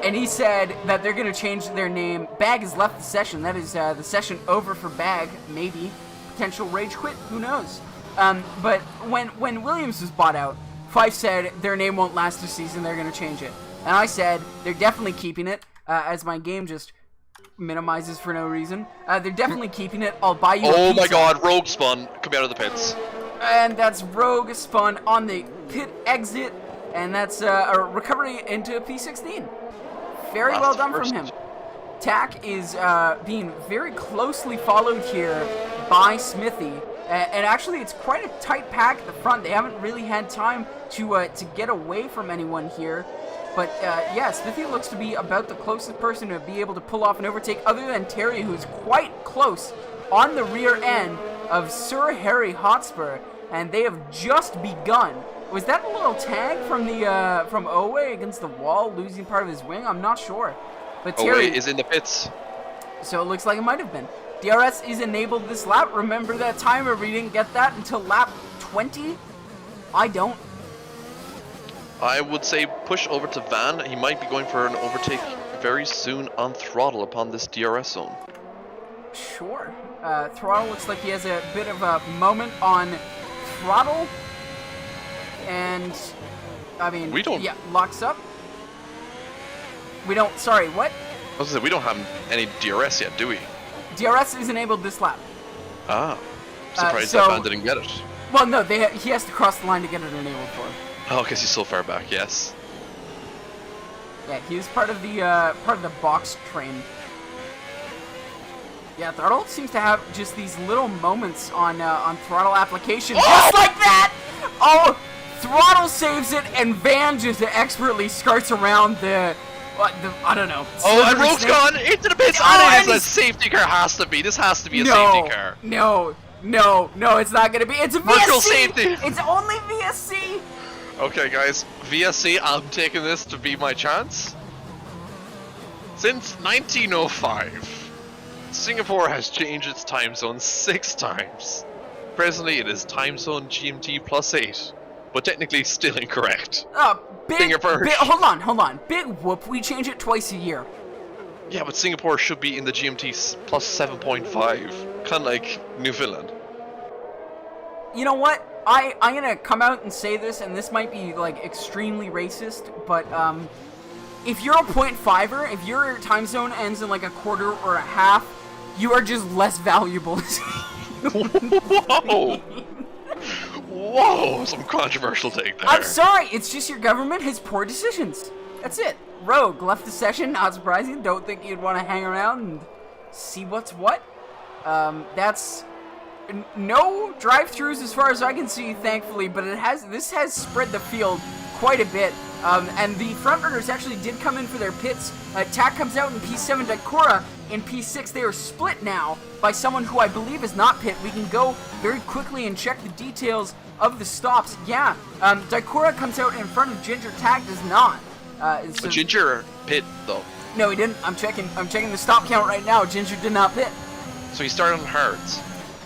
And he said that they're going to change their name. Bag has left the session. That is the session over for Bag. Maybe. Potential rage quit. Who knows? But when Williams was bought out, Fife said their name won't last a season. They're going to change it. And I said they're definitely keeping it. As my game just minimizes for no reason. They're definitely keeping it. I'll buy you a pizza. Oh my god, Rogue spun. Coming out of the pits. And that's Rogue spun on the pit exit. And that's a recovery into P16. Very well done from him. Tack is being very closely followed here by Smithy. And actually, it's quite a tight pack at the front. They haven't really had time to get away from anyone here. But yeah, Smithy looks to be about the closest person to be able to pull off an overtake, other than Terry, who's quite close on the rear end of Sir Harry Hotspur. And they have just begun. Was that a little tag from the from Owe against the wall, losing part of his wing? I'm not sure. But Terry Owe is in the pits. So it looks like it might have been. DRS is enabled this lap. Remember that timer, we didn't get that until lap 20? I don't. I would say push over to Van. He might be going for an overtake very soon on Throttle upon this DRS zone. Sure. Throttle looks like he has a bit of a moment on Throttle. And, I mean, we don't. Yeah, locks up. We don't, sorry, what? I was gonna say, we don't have any DRS yet, do we? DRS is enabled this lap. Ah. Surprised so, that Van didn't get it. Well, no, he has to cross the line to get it enabled for him. Oh, because he's so far back, yes. Yeah, he was part of the box train. Yeah, Throttle seems to have just these little moments on Throttle application, just like that! Oh! Throttle saves it, and Van just expertly skirts around the I don't know. Oh, and Rogue's gone into the pits. Oh, and a safety car has to be. This has to be a safety car. No, it's not gonna be. It's a VSC. Virtual safety. It's only VSC. Okay, guys, VSC. I'm taking this to be my chance. Since 1905, Singapore has changed its time zone 6 times. Presently, it is time zone GMT +8. But technically still incorrect. Hold on. Big whoop, we change it twice a year. Yeah, but Singapore should be in the GMT +7.5. Kind of like Newfoundland. You know what? I'm gonna come out and say this, and this might be like extremely racist, but if you're a 0.5er, if your time zone ends in like a quarter or a half, you are just less valuable. Whoa! Whoa, some controversial take there. I'm sorry, it's just your government has poor decisions. that's it. Rogue left the session, not surprising. Don't think you'd want to hang around and see what's what. That's no drive-throughs as far as I can see, thankfully, but this has spread the field quite a bit. And the frontrunners actually did come in for their pits. TAC comes out in P7, Daikura in P6. They are split now by someone who I believe is not pit. We can go very quickly and check the details of the stops. Yeah, Daikura comes out in front of Ginger. TAC does not. So, Ginger pit though. no, he didn't. I'm checking the stop count right now. Ginger did not pit. So he started on hards.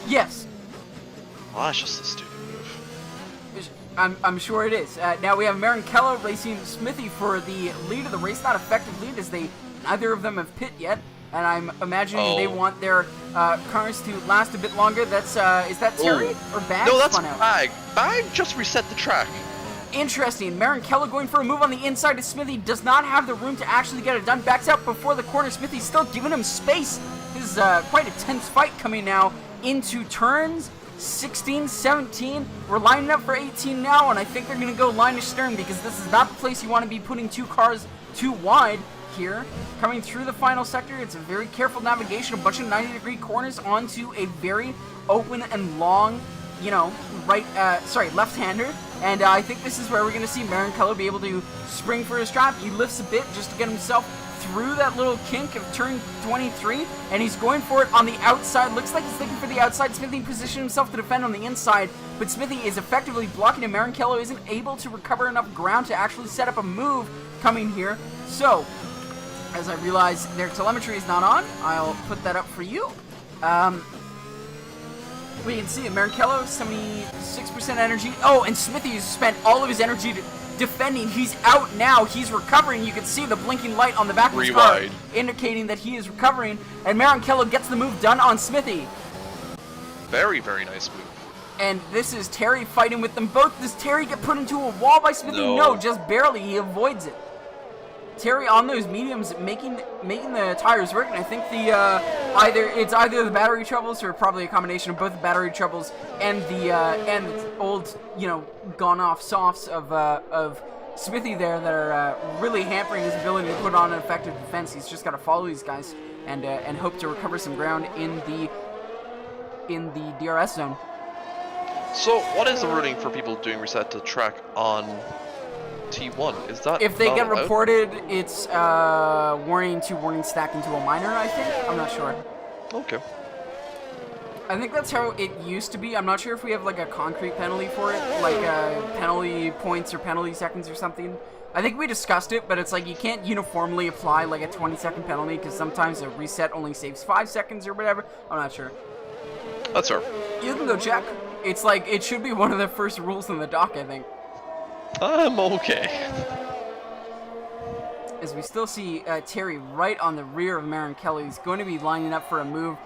Yes. Well, that's just a stupid move. I'm sure it is. Now we have Marinkello racing Smithy for the lead of the race. Not effective lead, as neither of them have pit yet. And I'm imagining they want their cars to last a bit longer. That's is that Terry or Bag? No, that's spun out? Bag. Bag just reset the track. Interesting. Marinkello going for a move on the inside to Smithy. Does not have the room to actually get it done. Backs out before the corner. Smithy's still giving him space. This is quite a tense fight coming now into turns 16, 17. We're lining up for 18 now, and I think they're going to go line to stern because this is not the place you want to be putting two cars too wide here. Coming through the final sector, it's a very careful navigation, a bunch of 90-degree corners onto a very open and long, left-hander. And I think this is where we're going to see Marinkello be able to spring for his trap. He lifts a bit just to get himself through that little kink of turn 23, and he's going for it on the outside. Looks like he's looking for the outside. Smithy positioned himself to defend on the inside, but Smithy is effectively blocking him. Marinkello isn't able to recover enough ground to actually set up a move coming here. So, as I realize their telemetry is not on, I'll put that up for you. We can see it. Marinkello, 76% energy. Oh, and Smithy has spent all of his energy defending. He's out now. He's recovering. You can see the blinking light on the back of his car indicating that he is recovering. And Marinkello gets the move done on Smithy. Very, very nice move. And this is Terry fighting with them both. Does Terry get put into a wall by Smithy? No, just barely. He avoids it. Terry on those mediums making the tires work, and I think the either the battery troubles or probably a combination of both the battery troubles and the old gone off softs of Smithy there that are really hampering his ability to put on an effective defense. He's just got to follow these guys and hope to recover some ground in the DRS zone. So what is the ruling for people doing reset to track on T1? Is that if they get reported, it's warning stacked into a minor, I think. I'm not sure. Okay. I think that's how it used to be. I'm not sure if we have like a concrete penalty for it, like penalty points or penalty seconds or something. I think we discussed it, but it's like you can't uniformly apply like a 20-second penalty because sometimes a reset only saves 5 seconds or whatever. I'm not sure. That's fair. You can go check. It's like it should be one of the first rules in the doc, I think. I'm okay. As we still see Terry right on the rear of Marinkello. He's going to be lining up for a move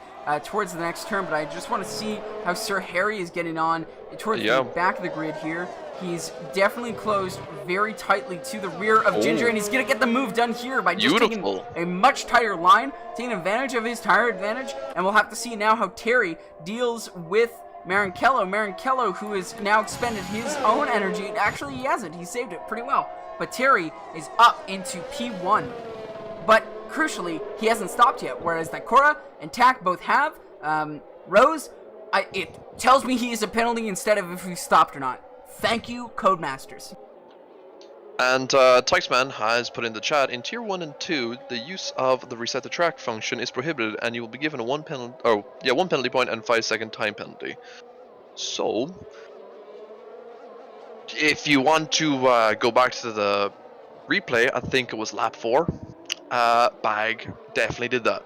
towards the next turn, but I just want to see how Sir Harry is getting on towards the back of the grid here. He's definitely closed very tightly to the rear of Ginger, and he's going to get the move done here by just taking a much tighter line, taking advantage of his tire advantage, and we'll have to see now how Terry deals with Marinkello, who has now expended his own energy. Actually, he hasn't. He saved it pretty well. But Terry is up into P1. But, crucially, he hasn't stopped yet, whereas Daikura and TAC both have. Rose, it tells me he is a penalty instead of if he stopped or not. Thank you, Codemasters. And Tykesman has put in the chat, in Tier 1 and 2, the use of the reset the track function is prohibited, and you will be given a one penalty point and 5-second time penalty. So, if you want to go back to the replay, I think it was lap 4, Bag definitely did that.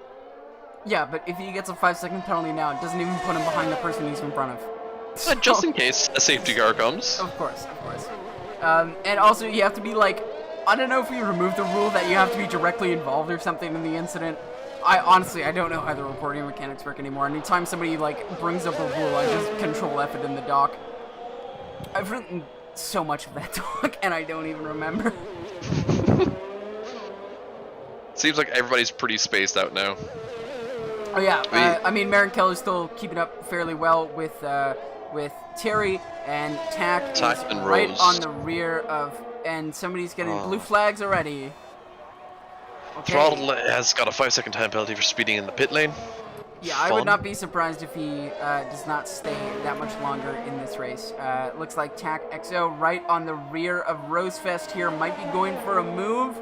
Yeah, but if he gets a 5-second penalty now, it doesn't even put him behind the person he's in front of. So, just in case a safety car comes. Of course. And also, you have to be like, I don't know if we removed the rule that you have to be directly involved or something in the incident. I don't know how the reporting mechanics work anymore. Anytime somebody like brings up a rule, I just control F it in the doc. I've written so much of that doc, and I don't even remember. Seems like everybody's pretty spaced out now. Oh yeah, I mean, Marinkello is still keeping up fairly well with Terry, and TAC is and right Rose on the rear of and somebody's getting Oh. blue flags already. Okay. Throttle has got a 5-second time penalty for speeding in the pit lane. Yeah, I would Fun. not be surprised if he does not stay that much longer in this race. Looks like TAC XO right on the rear of Rosefest here might be going for a move.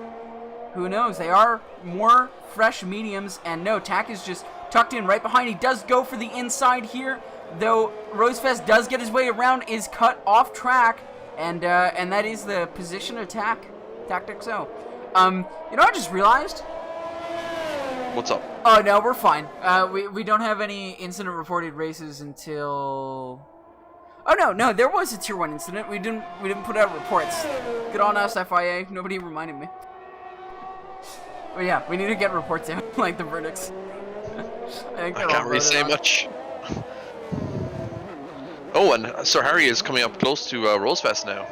Who knows? They are more fresh mediums, and no, TAC is just tucked in right behind. He does go for the inside here, though Rosefest does get his way around, is cut off track, and that is the position of TAC XO. You know, I just realized. What's up? Oh no, we're fine. We don't have any incident reported races until. Oh no, there was a tier 1 incident. We didn't put out reports. Good on us, FIA. Nobody reminded me. But yeah, we need to get reports out, like the verdicts. I can't really say much. Oh, and Sir Harry is coming up close to Rosefest now.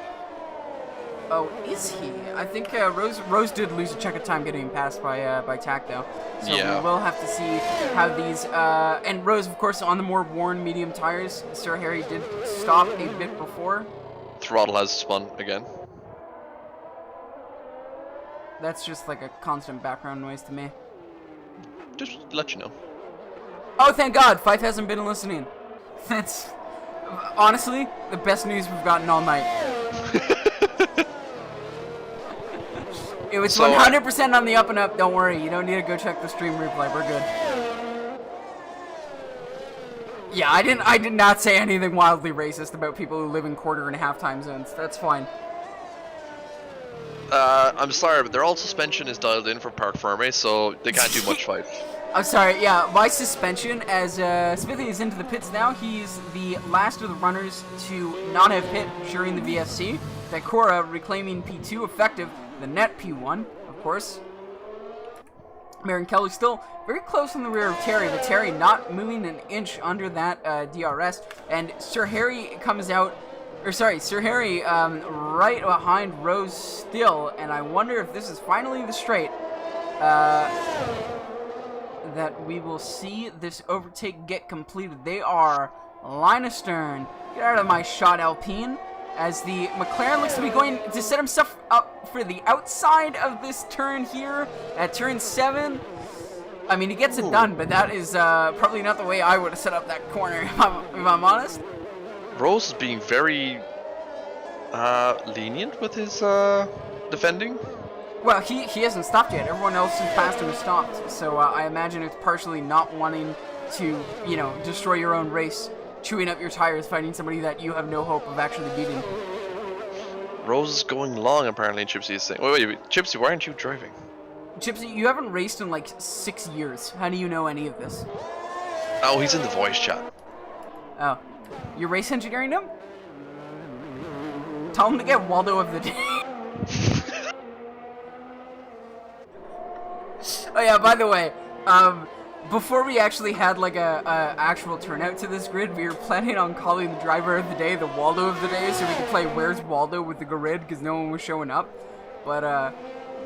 Oh, is he? I think Rose did lose a check of time getting passed by TAC though. So Yeah. we will have to see how these and Rose, of course, on the more worn medium tires. Sir Harry did stop a bit before. Throttle has spun again. That's just like a constant background noise to me. Just to let you know. Oh, thank God! Fife hasn't been listening. That's honestly the best news we've gotten all night. It was So, 100% on the up and up. Don't worry, you don't need to go check the stream replay. We're good. Yeah, I did not say anything wildly racist about people who live in quarter and half time zones. That's fine. I'm sorry, but their all suspension is dialed in for Park Ferme, so they can't do much fight. I'm sorry, yeah, my suspension, as Smithy is into the pits now, he's the last of the runners to not have hit during the VSC. Daikora reclaiming P2 effective, the net P1, of course. Marin Kelly still very close in the rear of Terry, but Terry not moving an inch under that DRS. And Sir Harry comes out, or sorry, Sir Harry right behind Rose still, and I wonder if this is finally the straight that we will see this overtake get completed. They are line astern. Get out of my shot, Alpine. As the McLaren looks to be going to set himself up for the outside of this turn here at turn 7. I mean, he gets it done, but that is probably not the way I would have set up that corner, if I'm honest. Rose is being very lenient with his defending. Well, he hasn't stopped yet. Everyone else who passed him has stopped. So I imagine it's partially not wanting to, you know, destroy your own race, chewing up your tires, fighting somebody that you have no hope of actually beating. Rose is going long, apparently, Chipsy is saying. Wait, Chipsy, why aren't you driving? Chipsy, you haven't raced in like 6 years. How do you know any of this? Oh, he's in the voice chat. Oh. You're race engineering him? Tell him to get Waldo of the day. Oh yeah, by the way, before we actually had like a actual turnout to this grid, we were planning on calling the driver of the day the Waldo of the day, so we could play Where's Waldo with the grid because no one was showing up. But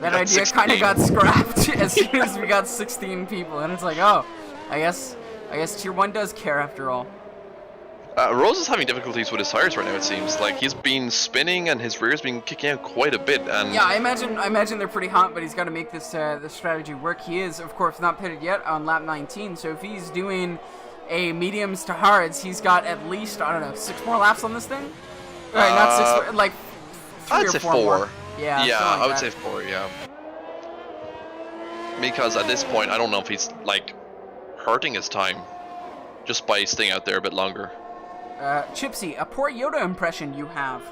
that idea kind of got scrapped as soon as we got 16 people, and it's like, oh, I guess Tier 1 does care after all. Rose is having difficulties with his tires right now, it seems. Like, he's been spinning and his rear's been kicking out quite a bit. And yeah, I imagine they're pretty hot, but he's got to make this strategy work. He is, of course, not pitted yet on lap 19, so if he's doing a mediums to hards, he's got at least, I don't know, 6 more laps on this thing? Right, not 6, like 3 I'd or say 4 4. more. Yeah, I would say 4, yeah. Because at this point, I don't know if he's, like, hurting his time just by staying out there a bit longer. Chipsy, a poor Yoda impression you have.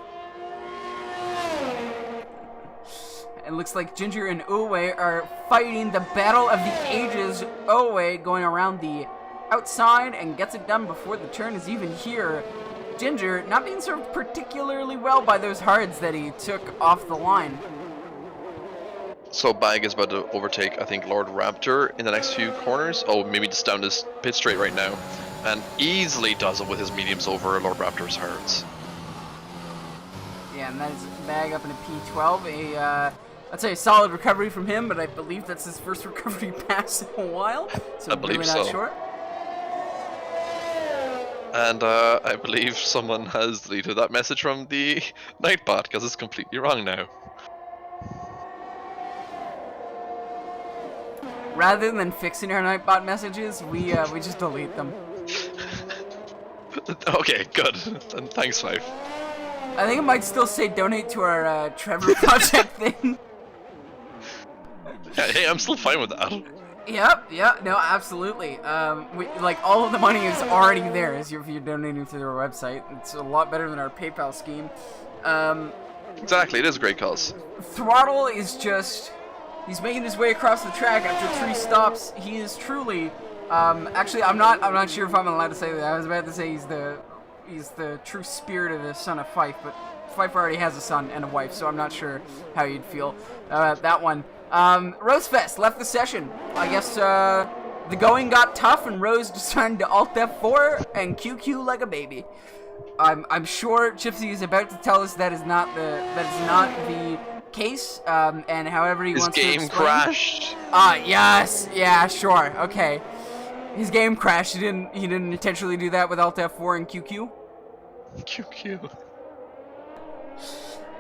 It looks like Ginger and Owe are fighting the battle of the ages. Owe going around the outside and gets it done before the turn is even here. Ginger not being served particularly well by those hards that he took off the line. So Bag is about to overtake, I think, Lord Raptor in the next few corners. Oh, maybe just down this pit straight right now. And easily does it with his mediums over Lord Raptor's hards. Yeah, and that is Bag up into P12. I'd say a solid recovery from him, but I believe that's his first recovery pass in a while. So I believe really not so. sure. And I believe someone has deleted that message from the Nightbot because it's completely wrong now. rather than fixing our Nightbot messages, we just delete them. Okay, good. And thanks, Five. I think it might still say donate to our Trevor Project thing. Hey, I'm still fine with that. Yep, yeah, no, absolutely. Like, all of the money is already there if you're donating through their website. It's a lot better than our PayPal scheme. Exactly, it is a great cause. Throttle is just... He's making his way across the track after 3 stops. He is truly... actually, I'm not sure if I'm allowed to say that. I was about to say he's the true spirit of the son of Fife, but Fife already has a son and a wife, so I'm not sure how you'd feel about that one. Rosefest left the session. I guess, the going got tough and Rose decided to Alt F4 and QQ like a baby. I'm sure Chipsy is about to tell us that is not the case, and however he wants to explain. His game crashed. Yes, yeah, sure, okay. His game crashed. He didn't intentionally do that with Alt F4 and QQ? QQ.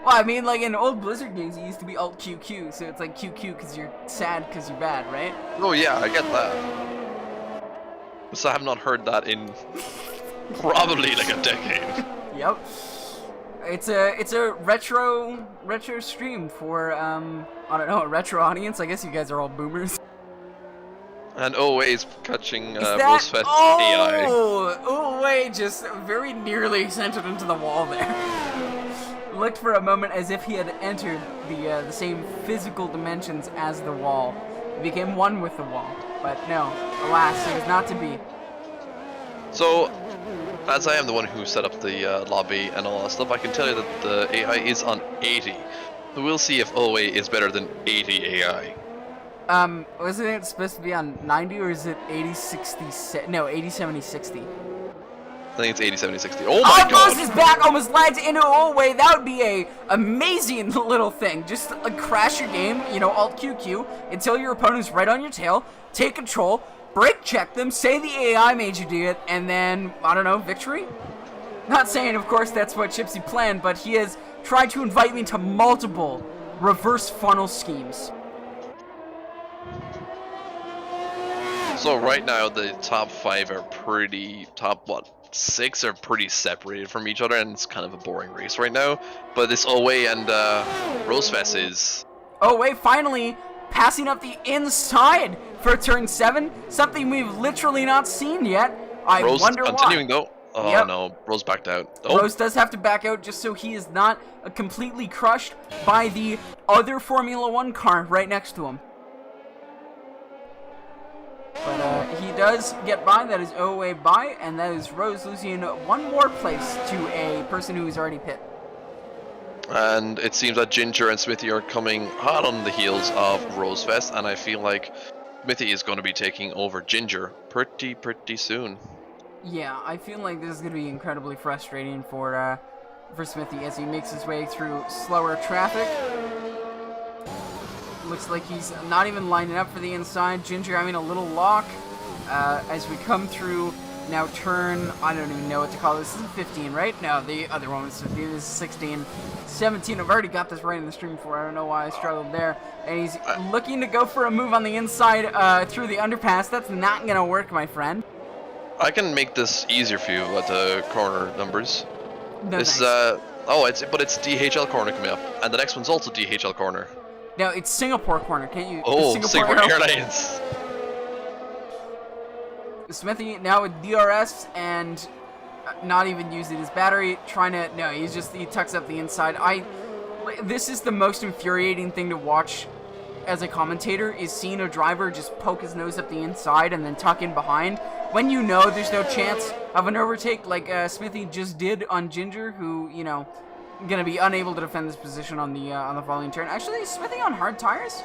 Well, I mean, like in old Blizzard games, it used to be Alt QQ, so it's like QQ because you're sad because you're bad, right? Oh yeah, I get that. So I have not heard that in probably like a decade. Yep. It's a retro stream for I don't know, a retro audience. I guess you guys are all boomers. And always catching Is that... Rosefest AI. Oh, wait, just very nearly sent it into the wall there. Looked for a moment as if he had entered the same physical dimensions as the wall. He became one with the wall. But no, alas, it was not to be. So, as I am the one who set up the lobby and all that stuff, I can tell you that the AI is on 80. So we'll see if OA is better than 80 AI. Wasn't it supposed to be on 90 or is it 80-60? No, 80-70-60. I think it's 80, 70, 60. Oh my god! Almost is back, almost lags into way. That would be a amazing little thing. Just like crash your game, you know, Alt QQ until your opponent's right on your tail. Take control, break check them, say the AI made you do it, and then I don't know, victory. Not saying, of course, that's what Chipsy planned, but he has tried to invite me to multiple reverse funnel schemes. So right now the top 5 are pretty top 6 are pretty separated from each other, and it's kind of a boring race right now. But this OA and Rosefest is... OA finally passing up the inside for turn 7, something we've literally not seen yet. I Rose wonder continuing why. Though. Oh Yep. no, Rose backed out. Oh. Rose does have to back out just so he is not completely crushed by the other Formula 1 car right next to him. But he does get by. That is OA by, and that is Rose losing one more place to a person who is already pit. And it seems that Ginger and Smithy are coming hot on the heels of Rosefest, and I feel like Smithy is going to be taking over Ginger pretty soon. Yeah, I feel like this is going to be incredibly frustrating for Smithy as he makes his way through slower traffic. Looks like he's not even lining up for the inside. Ginger having a little lock as we come through now turn, I don't even know what to call this. This is 15, right? No, the other one was 15. This is 16. 17. I've already got this right in the stream before. I don't know why I struggled there. And he's looking to go for a move on the inside through the underpass. That's not going to work, my friend. I can make this easier for you at the corner numbers. No, this thanks. it's DHL corner coming up, and the next one's also DHL corner. No, it's Singapore corner. Can't you? Oh, Singapore Airlines. Smithy now with DRS and not even using his battery, trying to, no, he tucks up the inside. This is the most infuriating thing to watch as a commentator, is seeing a driver just poke his nose up the inside and then tuck in behind when you know there's no chance of an overtake, like Smithy just did on Ginger, who, you know, gonna be unable to defend this position on the following turn. Actually, is Smithy on hard tires?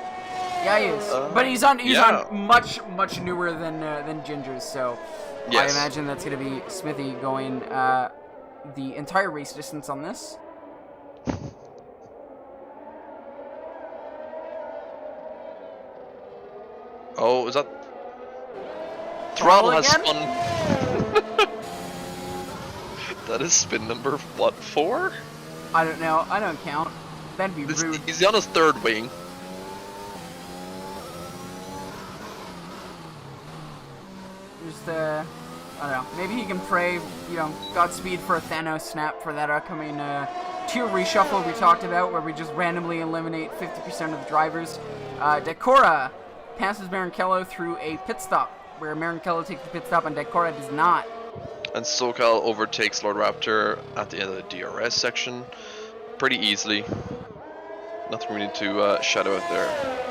Yeah, he is. But he's on much newer than Ginger's, so yes. I imagine that's gonna be Smithy going the entire race distance on this. Oh, is that Throttle has again? spun? That is spin number what, 4? I don't know. I don't count. That'd be rude. He's on his 3rd wing. Just, I don't know. Maybe he can pray, you know, Godspeed for a Thanos snap for that upcoming tier reshuffle we talked about, where we just randomly eliminate 50% of the drivers. Decora passes Marankello through a pit stop, where Marankello takes the pit stop and Decora does not. And SoCal overtakes Lord Raptor at the end of the DRS section pretty easily. Nothing we need to shout out there.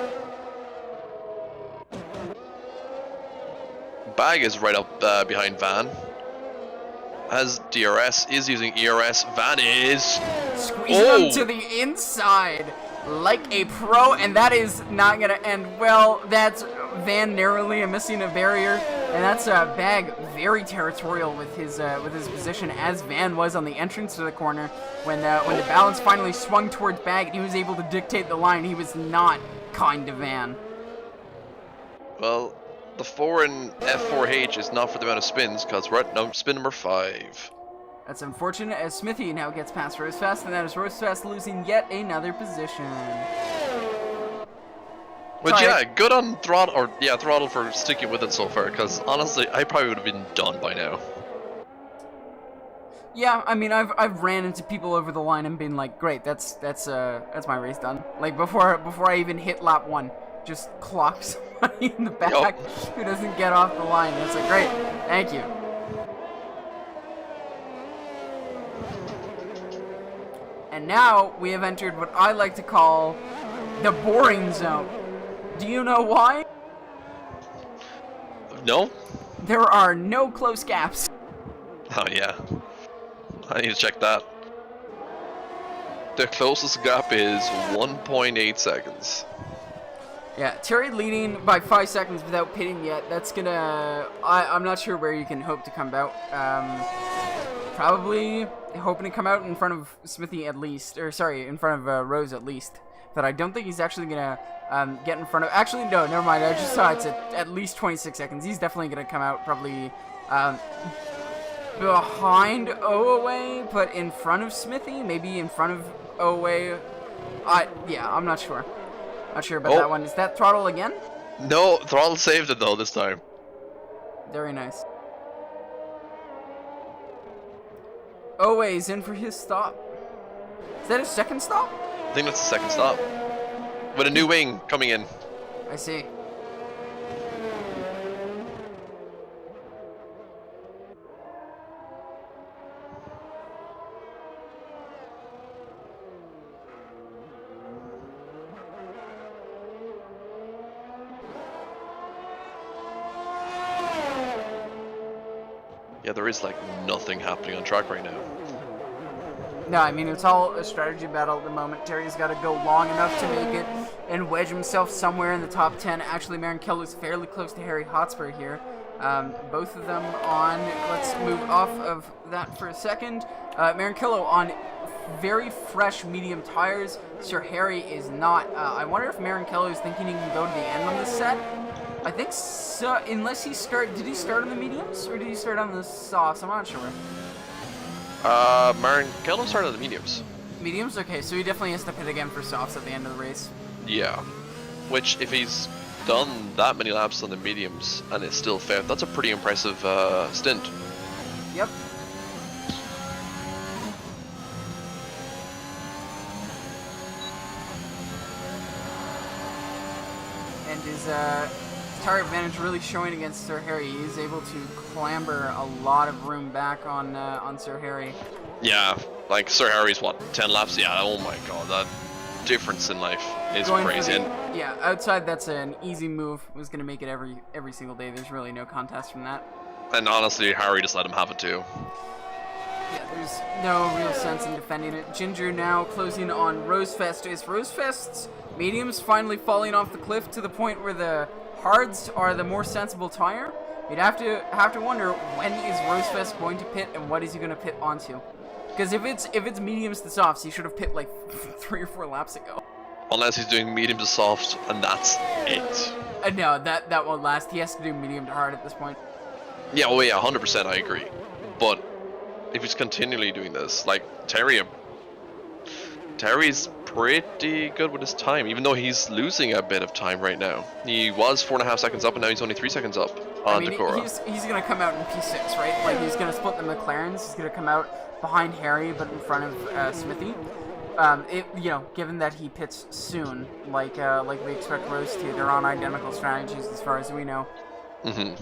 Bag is right up behind Van. As DRS is using ERS, Van is squeezing him to the inside like a pro, and that is not gonna end well. That's Van narrowly missing a barrier, and that's Bag very territorial with his position, as Van was on the entrance to the corner when the balance finally swung towards Bag and he was able to dictate the line. He was not kind to Van. Well, the 4 in F4H is not for the amount of spins, because we're at spin number 5. That's unfortunate, as Smithy now gets past Rosefest, and that is Rosefest losing yet another position. But yeah, good on Throttle for sticking with it so far, because honestly, I probably would have been done by now. Yeah, I mean, I've ran into people over the line and been like, great, that's my race done. Like before I even hit lap 1, just clock somebody in the back who doesn't get off the line. It's like, great, thank you. And now we have entered what I like to call the boring zone. Do you know why? No? There are no close gaps. Oh yeah. I need to check that. The closest gap is 1.8 seconds. Yeah, Terry leading by 5 seconds without pitting yet. That's gonna... I'm not sure where you can hope to come out. Probably hoping to come out in front of Smithy at least. Or, sorry, in front of Rose at least. But I don't think he's actually gonna get in front of... Actually, no, never mind. I just saw it's at least 26 seconds. He's definitely gonna come out probably behind Oaway, but in front of Smithy. Maybe in front of Oaway. Yeah, I'm not sure. Not sure about that one. Is that Throttle again? No, Throttle saved it though this time. Very nice. Oaway's in for his stop. Is that his second stop? I think that's the second stop. With a new wing coming in. I see. Yeah, there is like nothing happening on track right now. No, I mean, it's all a strategy battle at the moment. Terry's got to go long enough to make it and wedge himself somewhere in the top 10. Actually, Marankello is fairly close to Harry Hotspur here. Both of them on... Let's move off of that for a second. Marankello on very fresh medium tires. Sir Harry is not. I wonder if Marankello is thinking he can go to the end on this set. I think so, unless he did he start on the mediums, or did he start on the softs? I'm not sure. Marankello started on the mediums. Mediums? Okay, so he definitely has to pit again for softs at the end of the race. Yeah. Which, if he's done that many laps on the mediums and it's still fifth, that's a pretty impressive stint. Yep. And his tire advantage really showing against Sir Harry. He's able to clamber a lot of room back on Sir Harry. Yeah, like Sir Harry's what, 10 laps? Yeah, oh my god, that difference in life is crazy. Yeah, outside that's an easy move. Was gonna make it every single day. There's really no contest from that. And honestly, Harry just let him have it too. Yeah, there's no real sense in defending it. Ginger now closing on Rosefest. Is Rosefest's mediums finally falling off the cliff to the point where the hards are the more sensible tire? You'd have to wonder, when is Rosefest going to pit and what is he going to pit onto? Because if it's mediums to softs, he should have pit like 3 or 4 laps ago. Unless he's doing medium to soft, and that's it. No, that won't last. He has to do medium to hard at this point. Yeah, oh yeah, 100% I agree. But if he's continually doing this, like Terry's pretty good with his time, even though he's losing a bit of time right now. He was 4.5 seconds up, and now he's only 3 seconds up on I mean, Decorah. he's gonna come out in P6, right? Like he's gonna split the McLarens. He's gonna come out behind Harry, but in front of Smithy. Given that he pits soon, like we expect Rose to, they're on identical strategies as far as we know. Mm-hmm.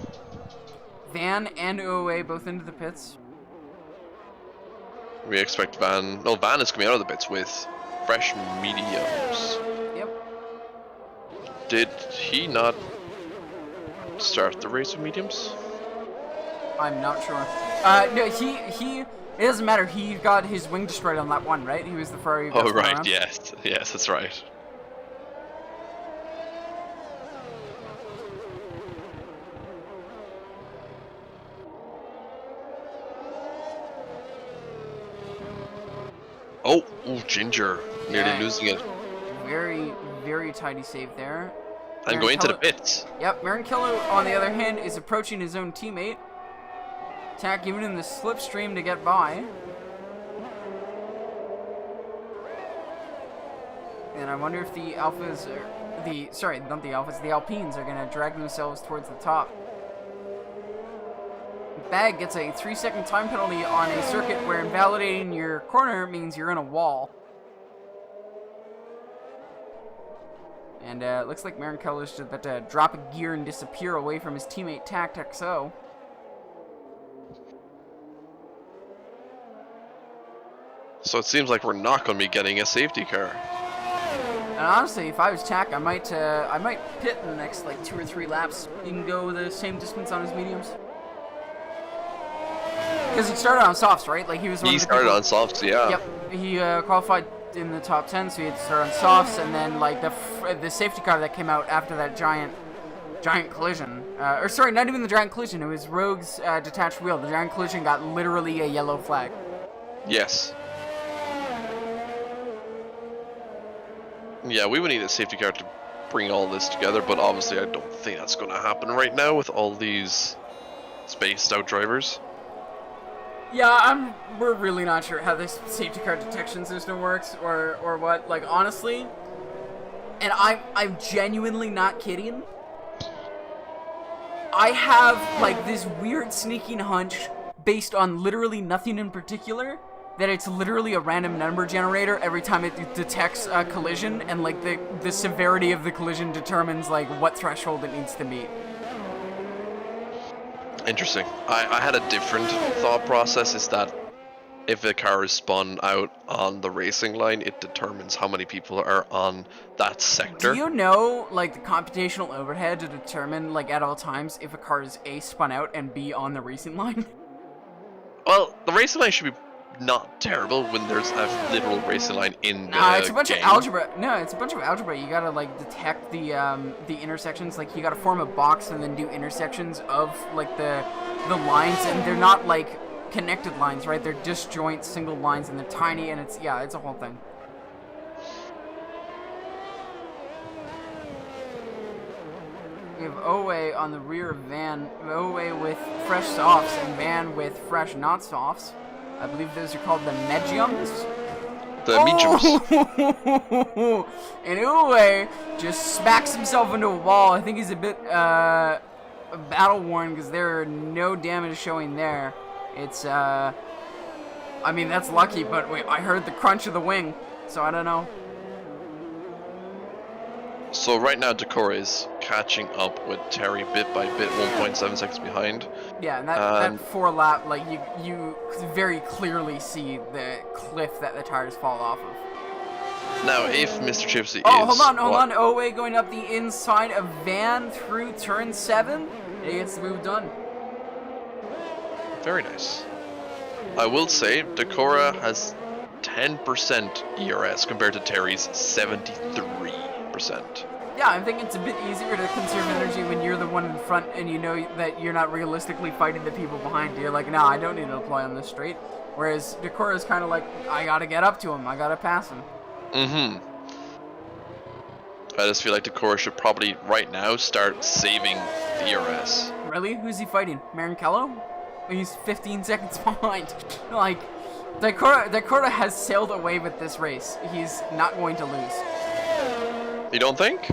Van and OA both into the pits. We expect Van. No, Van is coming out of the pits with fresh mediums. Yep. Did he not start the race with mediums? I'm not sure. No, he. It doesn't matter. He got his wing destroyed on lap 1, right? He was the Ferrari. Oh right, yes, that's right. Oh, Ginger, nearly losing it. Very, very tidy save there. And going to the pits. Yep, Marankello, on the other hand, is approaching his own teammate. Tack giving him the slipstream to get by. And I wonder if the Alphas, the Alpines are going to drag themselves towards the top. Bag gets a 3-second time penalty on a circuit where invalidating your corner means you're in a wall. And it looks like Marankello's just about to drop a gear and disappear away from his teammate Tact XO. So it seems like we're not going to be getting a safety car. And honestly, if I was Tack, I might pit in the next like 2 or 3 laps. You can go the same distance on his mediums. Because he started on softs, right? Like he was. He started on softs, yeah. Yep. He qualified in the top 10, so he had to start on softs, and then like the safety car that came out after that giant collision. Or sorry, not even the giant collision. It was Rogue's detached wheel. The giant collision got literally a yellow flag. Yes. Yeah, we would need a safety car to bring all this together, but obviously I don't think that's going to happen right now with all these spaced out drivers. Yeah, we're really not sure how this safety car detection system works or what. Like honestly, and I'm genuinely not kidding. I have like this weird sneaking hunch based on literally nothing in particular that it's literally a random number generator every time it detects a collision, and like the severity of the collision determines like what threshold it needs to meet. Interesting. I had a different thought process, is that if the car is spun out on the racing line, it determines how many people are on that sector. Do you know, like, the computational overhead to determine, like, at all times if a car is A, spun out, and B, on the racing line? Well, the racing line should be not terrible when there's a literal racing line in the it's a bunch game. of algebra. No, it's a bunch of algebra. You gotta like detect the intersections. Like you gotta form a box and then do intersections of like the lines, and they're not like connected lines, right? They're disjoint single lines, and they're tiny, and it's a whole thing. We have Owe on the rear of Van. Owe with fresh softs and Van with fresh not softs. I believe those are called the mediums. The mediums. And Uwe just smacks himself into a wall. I think he's a bit battle worn because there are no damage showing there. It's I mean that's lucky, but wait, I heard the crunch of the wing, so I don't know. So right now Decorah is catching up with Terry bit by bit, 1.7 seconds behind. Yeah, and that 4 lap, like you very clearly see the cliff that the tires fall off of. Now, if Mr. Chipsy hold on. Owe going up the inside of Van through turn 7. He gets the move done. Very nice. I will say, Decorah has 10% ERS compared to Terry's 73%. Yeah, I think it's a bit easier to conserve energy when you're the one in front and you know that you're not realistically fighting the people behind you. You're like, nah, I don't need to deploy on this straight. Whereas Decorah is kind of like, I gotta get up to him, I gotta pass him. Mm-hmm. I just feel like Decorah should probably, right now, start saving the ERS. Really? Who's he fighting? Marankello? He's 15 seconds behind. Like, Decorah has sailed away with this race. He's not going to lose. You don't think?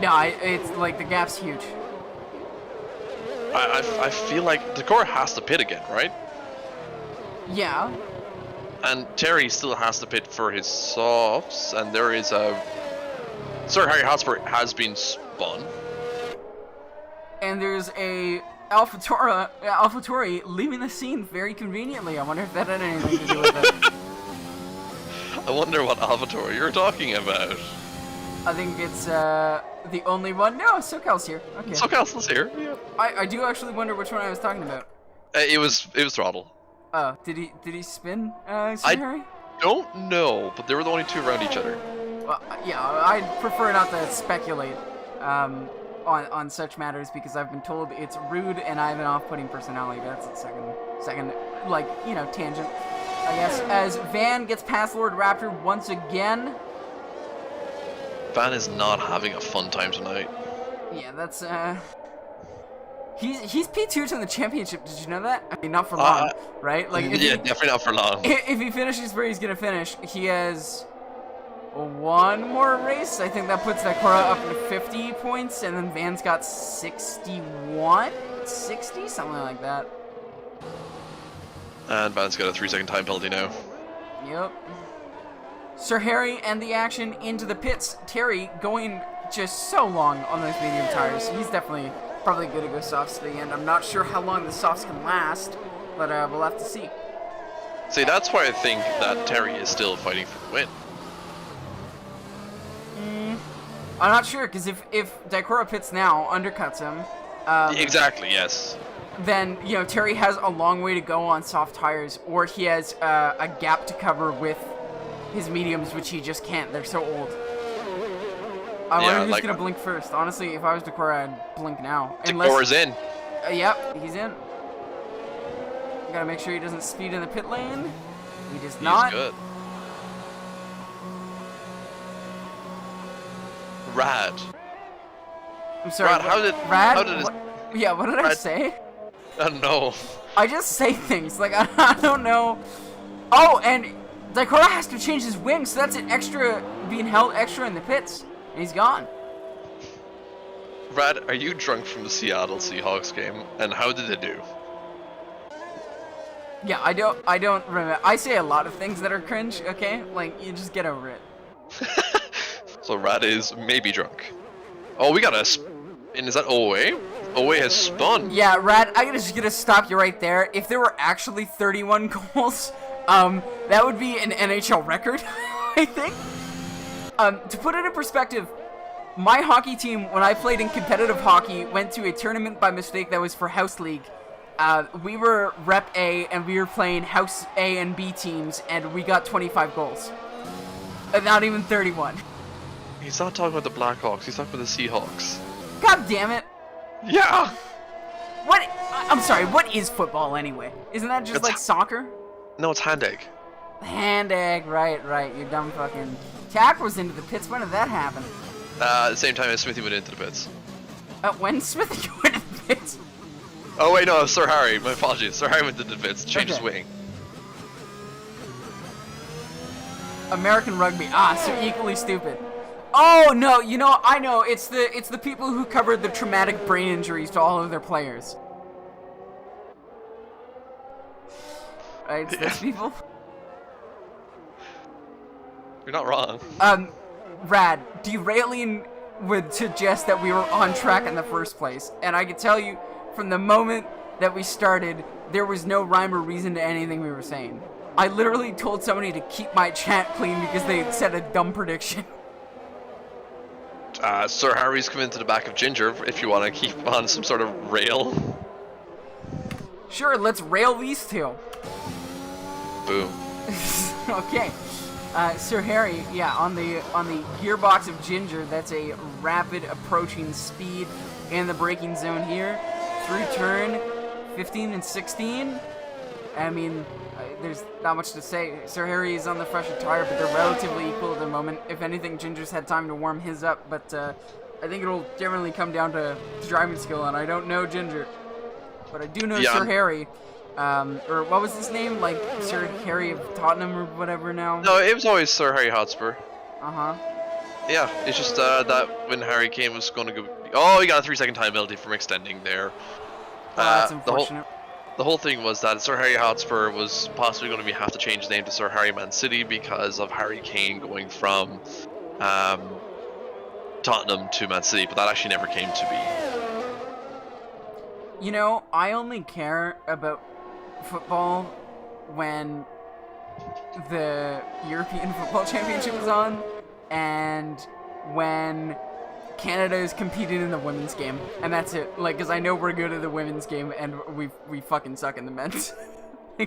No, it's like the gap's huge. I feel like Decora has to pit again, right? Yeah. And Terry still has to pit for his softs, and there is a... Sir Harry Hotspur has been spun. And there's a AlphaTauri leaving the scene very conveniently. I wonder if that had anything to do with it. I wonder what AlphaTauri you're talking about. I think it's the only one. No, SoCal's here. Okay. SoCal's here. Yeah. I do actually wonder which one I was talking about. It was Throttle. Oh, did he spin, Sir Harry? Don't know, but they were the only two around each other. Well, yeah, I'd prefer not to speculate on such matters because I've been told it's rude and I have an off-putting personality. That's the second, like, you know, tangent, I guess. As Van gets past Lord Raptor once again. Van is not having a fun time tonight. Yeah, that's, He's P2 in the championship, did you know that? I mean, not for long, right? Like, yeah, definitely not for long. If he finishes where he's gonna finish, he has one more race. I think that puts Decora up to 50 points, and then Van's got 61? 60? Something like that. And Van's got a 3-second time penalty now. Yep. Sir Harry and the action into the pits. Terry going just so long on those medium tires. He's definitely probably going to go softs to the end. I'm not sure how long the softs can last, but we'll have to see. See, that's why I think that Terry is still fighting for the win. I'm not sure, because if Decora pits now, undercuts him... exactly, yes. Then, you know, Terry has a long way to go on soft tires, or he has a gap to cover with his mediums, which he just can't. They're so old. I wonder who's going to blink first. Honestly, if I was Decora, I'd blink now. Decora's in. Yep, he's in. Gotta make sure he doesn't speed in the pit lane. He does not. He's good. Rad. I'm sorry. Rad, how did Yeah, what did I say? I don't know. I just say things. Like, I don't know. Oh, and Decora has to change his wing, so that's an extra, being held extra in the pits. And he's gone. Brad, are you drunk from the Seattle Seahawks game? And how did it do? Yeah, I don't remember. I say a lot of things that are cringe, okay? Like, you just get over it. So Rad is maybe drunk. Oh, we got and is that Owe? Owe has spun. Yeah, Rad, I'm just gonna stop you right there. If there were actually 31 goals, that would be an NHL record, I think. To put it in perspective, my hockey team, when I played in competitive hockey, went to a tournament by mistake that was for House League. We were Rep A, and we were playing House A and B teams, and we got 25 goals. Not even 31. He's not talking about the Blackhawks, he's talking about the Seahawks. God damn it. Yeah! What? I'm sorry, what is football anyway? Isn't that just like soccer? No, it's hand egg. Hand egg, right, you dumb fucking... Tack was into the pits, when did that happen? At the same time as Smithy went into the pits. When Smithy went into the pits? Oh wait, no, Sir Harry, my apologies. Sir Harry went into the pits, changed his wing. American rugby, so equally stupid. Oh no, you know, I know, it's the people who covered the traumatic brain injuries to all of their players. Right, it's those people. You're not wrong. Rad, derailing would suggest that we were on track in the first place. And I can tell you, from the moment that we started, there was no rhyme or reason to anything we were saying. I literally told somebody to keep my chat clean because they had said a dumb prediction. Sir Harry's come into the back of Ginger if you want to keep on some sort of rail. Sure, let's rail these two. Boom. Okay. Sir Harry, yeah, on the gearbox of Ginger, that's a rapid approaching speed in the braking zone here. Through turn 15 and 16. I mean, there's not much to say. Sir Harry is on the fresher tire, but they're relatively equal at the moment. If anything, Ginger's had time to warm his up, but I think it'll generally come down to driving skill, and I don't know Ginger. But I do know Sir Harry. Or what was his name? Like, Sir Harry of Tottenham or whatever now? No, it was always Sir Harry Hotspur. Uh-huh. Yeah, it's just that when Harry came was going to go... Oh, he got a 3-second time penalty from extending there. That's the unfortunate. whole thing was that Sir Harry Hotspur was possibly going to have to change his name to Sir Harry Man City because of Harry Kane going from Tottenham to Man City, but that actually never came to be. You know, I only care about football when the European Football Championship is on, and when Canada is competing in the women's game, and that's it. Like, because I know we're good at the women's game, and we fucking suck in the men's.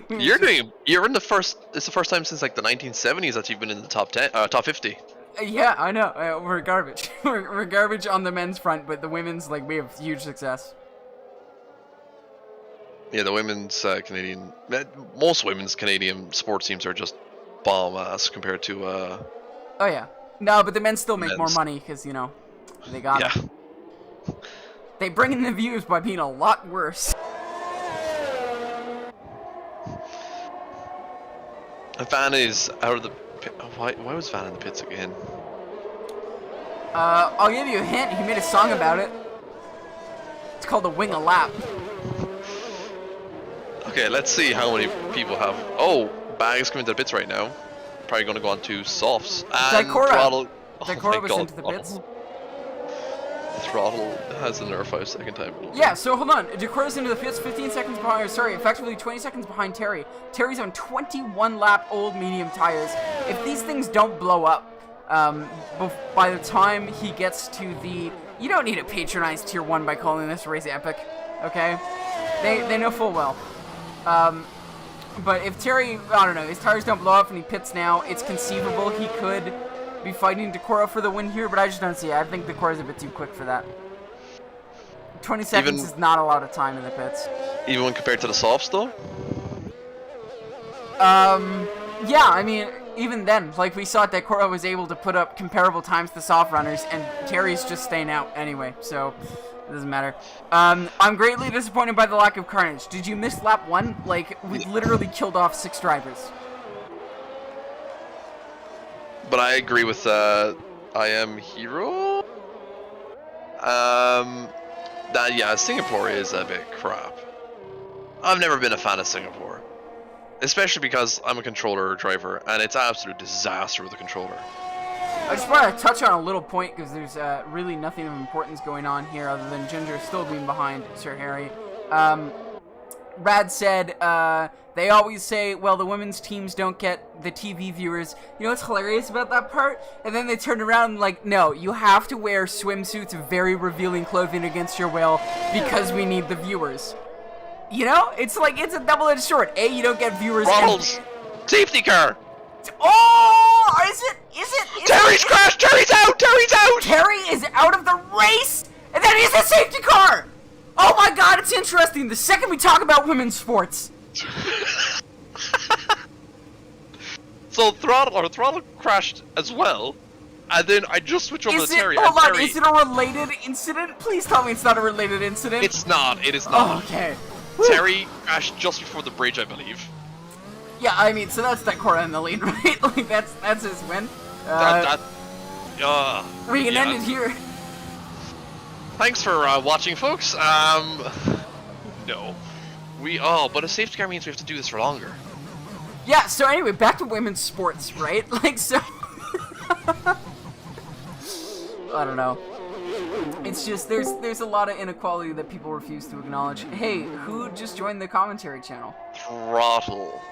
You're in the first. It's the first time since like the 1970s that you've been in the top 50. Yeah, I know. We're garbage. we're garbage on the men's front, but the women's, like, we have huge success. Yeah, the women's Canadian, most women's Canadian sports teams are just bomb ass compared to. Oh yeah, no, but the men still make more money because, you know, they got it. They bring in the views by being a lot worse. Van is out of the pit. Why was Van in the pits again? I'll give you a hint. He made a song about it. It's called "The Wing a Lap." Okay, let's see how many people have. Oh, Bag's coming to the pits right now. Probably going to go on to softs. And Throttle. Dicora was into the pits. Throttle has a nerf out second time. Yeah, so hold on. Decora's into the pits, 15 seconds behind. Sorry, effectively 20 seconds behind Terry. Terry's on 21 lap old medium tires. If these things don't blow up, by the time he gets to the, you don't need to patronize Tier 1 by calling this race epic, okay? They know full well. But if Terry, I don't know, his tires don't blow up and he pits now, it's conceivable he could be fighting Decora for the win here, but I just don't see it. I think Decora's a bit too quick for that. 20 seconds is not a lot of time in the pits. Even when compared to the softs, though? Yeah, I mean, even then, like, we saw Decora was able to put up comparable times to soft runners, and Terry's just staying out anyway, so it doesn't matter. I'm greatly disappointed by the lack of carnage. Did you miss lap 1? Like, we literally killed off 6 drivers. But I agree with I Am Hero. That yeah, Singapore is a bit crap. I've never been a fan of Singapore, especially because I'm a controller driver, and it's an absolute disaster with the controller. I just want to touch on a little point because there's really nothing of importance going on here other than Ginger still being behind Sir Harry. Rad said, they always say, well, the women's teams don't get the TV viewers. You know what's hilarious about that part? And then they turn around and like, no, you have to wear swimsuits of very revealing clothing against your will because we need the viewers. You know? It's like, it's a double-edged sword. A, you don't get viewers. Ronald's safety car! Oh! Is it? Terry's crashed! Terry's out! Terry's out! Terry is out of the race! And then he's the safety car! Oh my god, it's interesting. The second we talk about women's sports. So Throttle crashed as well, and then I just switched over to Terry. Hold on, is it a related incident? Please tell me it's not a related incident. It's not. It is not. Oh, okay. Terry crashed just before the bridge, I believe. Yeah, I mean, so that's Decora in the lead, right? Like that's his win. We can end it here. Thanks for watching, folks. No. But a safety car means we have to do this for longer. Yeah, so anyway, back to women's sports, right? Like, so... I don't know. It's just, there's a lot of inequality that people refuse to acknowledge. Hey, who just joined the commentary channel? Throttle.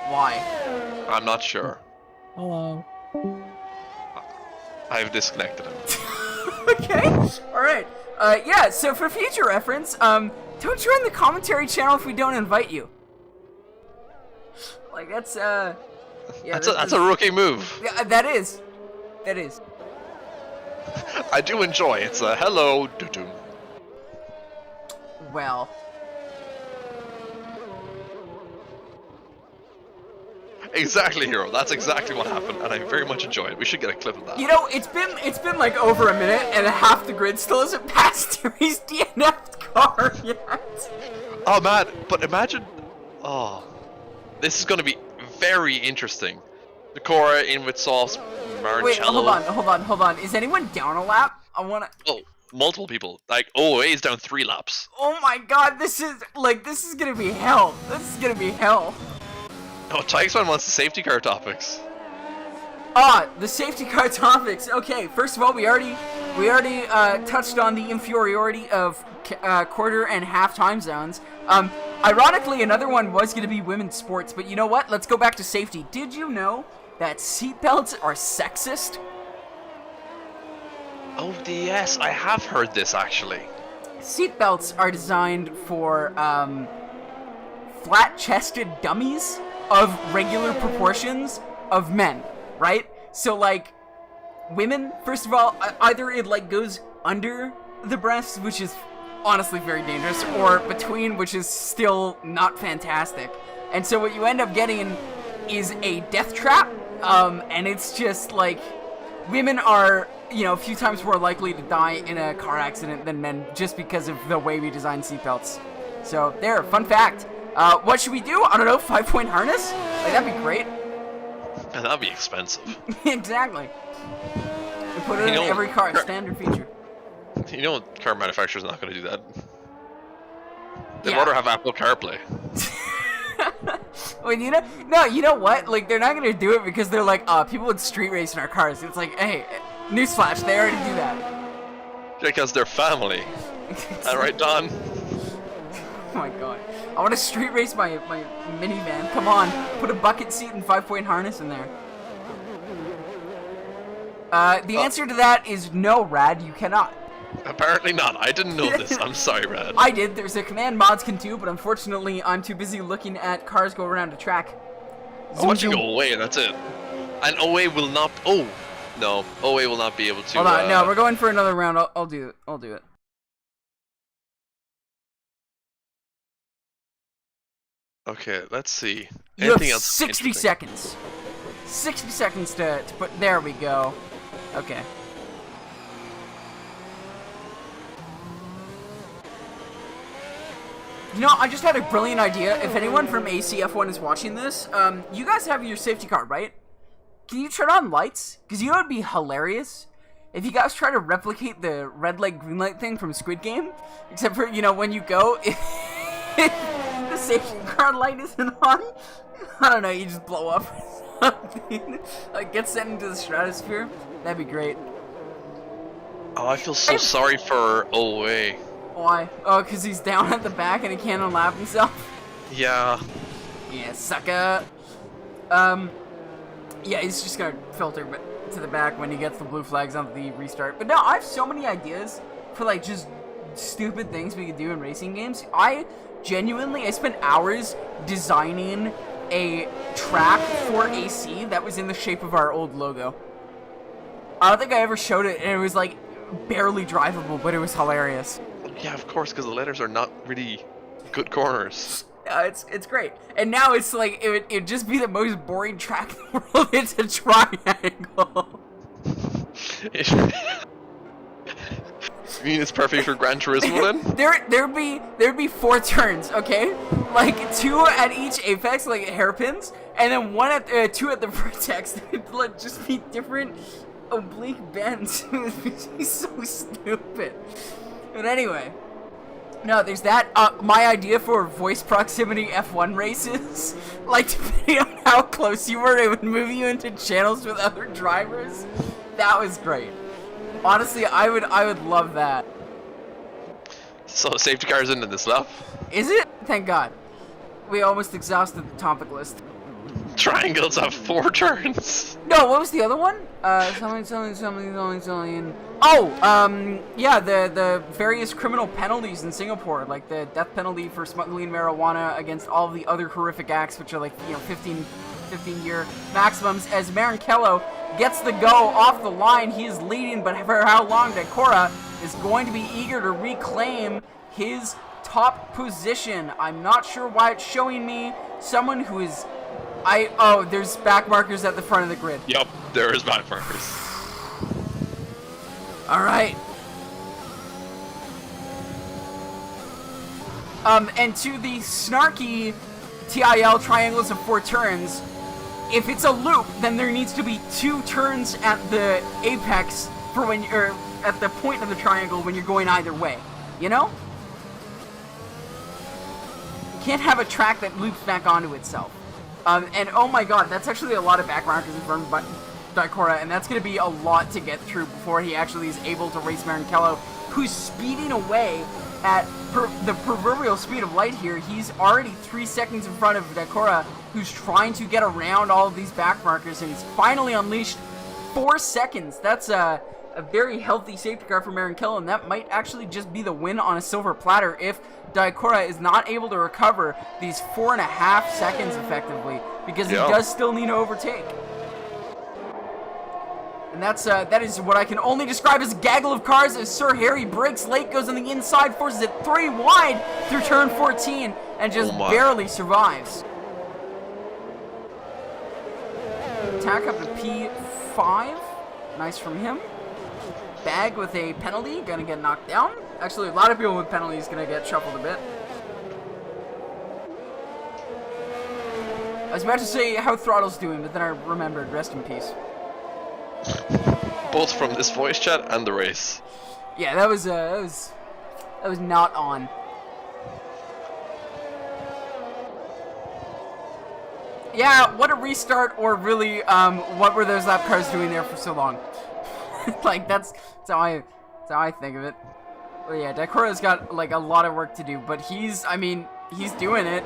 Why? I'm not sure. Hello. I've disconnected him. Okay, alright. Yeah, so for future reference, don't join the commentary channel if we don't invite you. Like, that's, yeah. That's a rookie move. Yeah, that is. That is. I do enjoy it. It's a hello, doo-doo. Well. Exactly, Hero. That's exactly what happened, and I very much enjoy it. We should get a clip of that. You know, it's been like over a minute, and half the grid still isn't past Terry's DNF'd car yet. Oh man, but imagine. Oh, this is going to be very interesting. Decora in with Sauce, Marcello. Wait, hold on. Is anyone down a lap? I wanna. Oh, multiple people. Like OOA is down 3 laps. Oh my god, this is gonna be hell. This is gonna be hell. Oh, Tykesman wants the safety car topics. The safety car topics. Okay, first of all, we already touched on the inferiority of quarter and half time zones. Ironically, another one was going to be women's sports, but you know what? Let's go back to safety. Did you know that seatbelts are sexist? Oh, yes, I have heard this actually. Seatbelts are designed for flat-chested dummies of regular proportions of men. Right? So, like, women, first of all, either it, like, goes under the breasts, which is honestly very dangerous, or between, which is still not fantastic. And so what you end up getting is a death trap, and it's just, like, women are, you know, a few times more likely to die in a car accident than men, just because of the way we design seatbelts. So, there, fun fact. What should we do? I don't know, 5-point harness? Like, that'd be great. And that'd be expensive. Exactly. We put it in every car, standard feature. You know, car manufacturers are not going to do that. They'd Yeah. rather have Apple CarPlay. Well, you know what? Like, they're not gonna do it because they're like, people would street race in our cars. It's like, hey, newsflash, they already do that. Because they're family. Alright, Don? Oh my god. I want to street race my minivan. Come on, put a bucket seat and 5-point harness in there. The answer to that is no, Rad, you cannot. Apparently not. I didn't know this. I'm sorry, Rad. I did. There's a command mods can do, but unfortunately, I'm too busy looking at cars go around a track. I want you to go away, and that's it. And OA will not... Oh, no. OA will not be able to... Hold on, no, we're going for another round. I'll do it. I'll do it. Okay, let's see. You Anything have else 60 interesting? seconds. 60 seconds to put... There we go. Okay. You know, I just had a brilliant idea. If anyone from ACF1 is watching this, you guys have your safety car, right? Can you turn on lights? Because you know what would be hilarious? If you guys try to replicate the red light, green light thing from Squid Game. Except for, you know, when you go, the safety car light isn't on. I don't know, you just blow up or something. Like, get sent into the stratosphere. That'd be great. Oh, I feel so sorry for OA. Why? Oh, because he's down at the back and he can't unlap himself? Yeah. Yeah, sucker. Yeah, he's just gonna filter to the back when he gets the blue flags on the restart. But no, I have so many ideas for, like, just stupid things we could do in racing games. I spent hours designing a track for AC that was in the shape of our old logo. I don't think I ever showed it, and it was, like, barely drivable, but it was hilarious. Yeah, of course, because the letters are not really good corners. It's great. And now it's like, it'd just be the most boring track in the world. It's a triangle. You mean it's perfect for Gran Turismo then? There'd be 4 turns, okay? Like 2 at each apex, like hairpins, and then 2 at the vertex. It'd like just be different oblique bends. It'd be so stupid. But anyway, no, there's that. My idea for voice proximity F1 races, like depending on how close you were, it would move you into channels with other drivers. That was great. Honestly, I would love that. So safety cars into this lap. Is it? Thank God. We almost exhausted the topic list. Triangles have 4 turns. No, what was the other one? Something. Oh, yeah, the various criminal penalties in Singapore, like the death penalty for smuggling marijuana against all of the other horrific acts, which are like, you know, 15-year maximums. As Maranello gets the go off the line, he is leading, but for how long? Decora is going to be eager to reclaim his top position. I'm not sure why it's showing me someone who is... there's back markers at the front of the grid. Yup, there is back markers. Alright. And to the snarky TIL triangles of 4 turns, if it's a loop, then there needs to be 2 turns at the apex for when you're at the point of the triangle when you're going either way. You know? You can't have a track that loops back onto itself. And oh my god, that's actually a lot of back markers in front of Daikora, and that's going to be a lot to get through before he actually is able to race Maranello, who's speeding away at the proverbial speed of light here. He's already 3 seconds in front of Daikora, who's trying to get around all of these back markers, and he's finally unleashed 4 seconds. That's a very healthy safety car for Maranello, and that might actually just be the win on a silver platter if Daikora is not able to recover these 4.5 seconds effectively, because he does still need to overtake. And that is what I can only describe as a gaggle of cars as Sir Harry breaks late, goes on the inside, forces it 3 wide through turn 14, and just barely survives. Attack up to P5. Nice from him. Bag with a penalty, gonna get knocked down. Actually, a lot of people with penalties gonna get shuffled a bit. I was about to say how Throttle's doing, but then I remembered. Rest in peace. Both from this voice chat and the race. Yeah, that was not on. Yeah, what a restart, or really, what were those lap cars doing there for so long? Like, that's how I think of it. Well, yeah, Daikora's got, like, a lot of work to do, but he's doing it.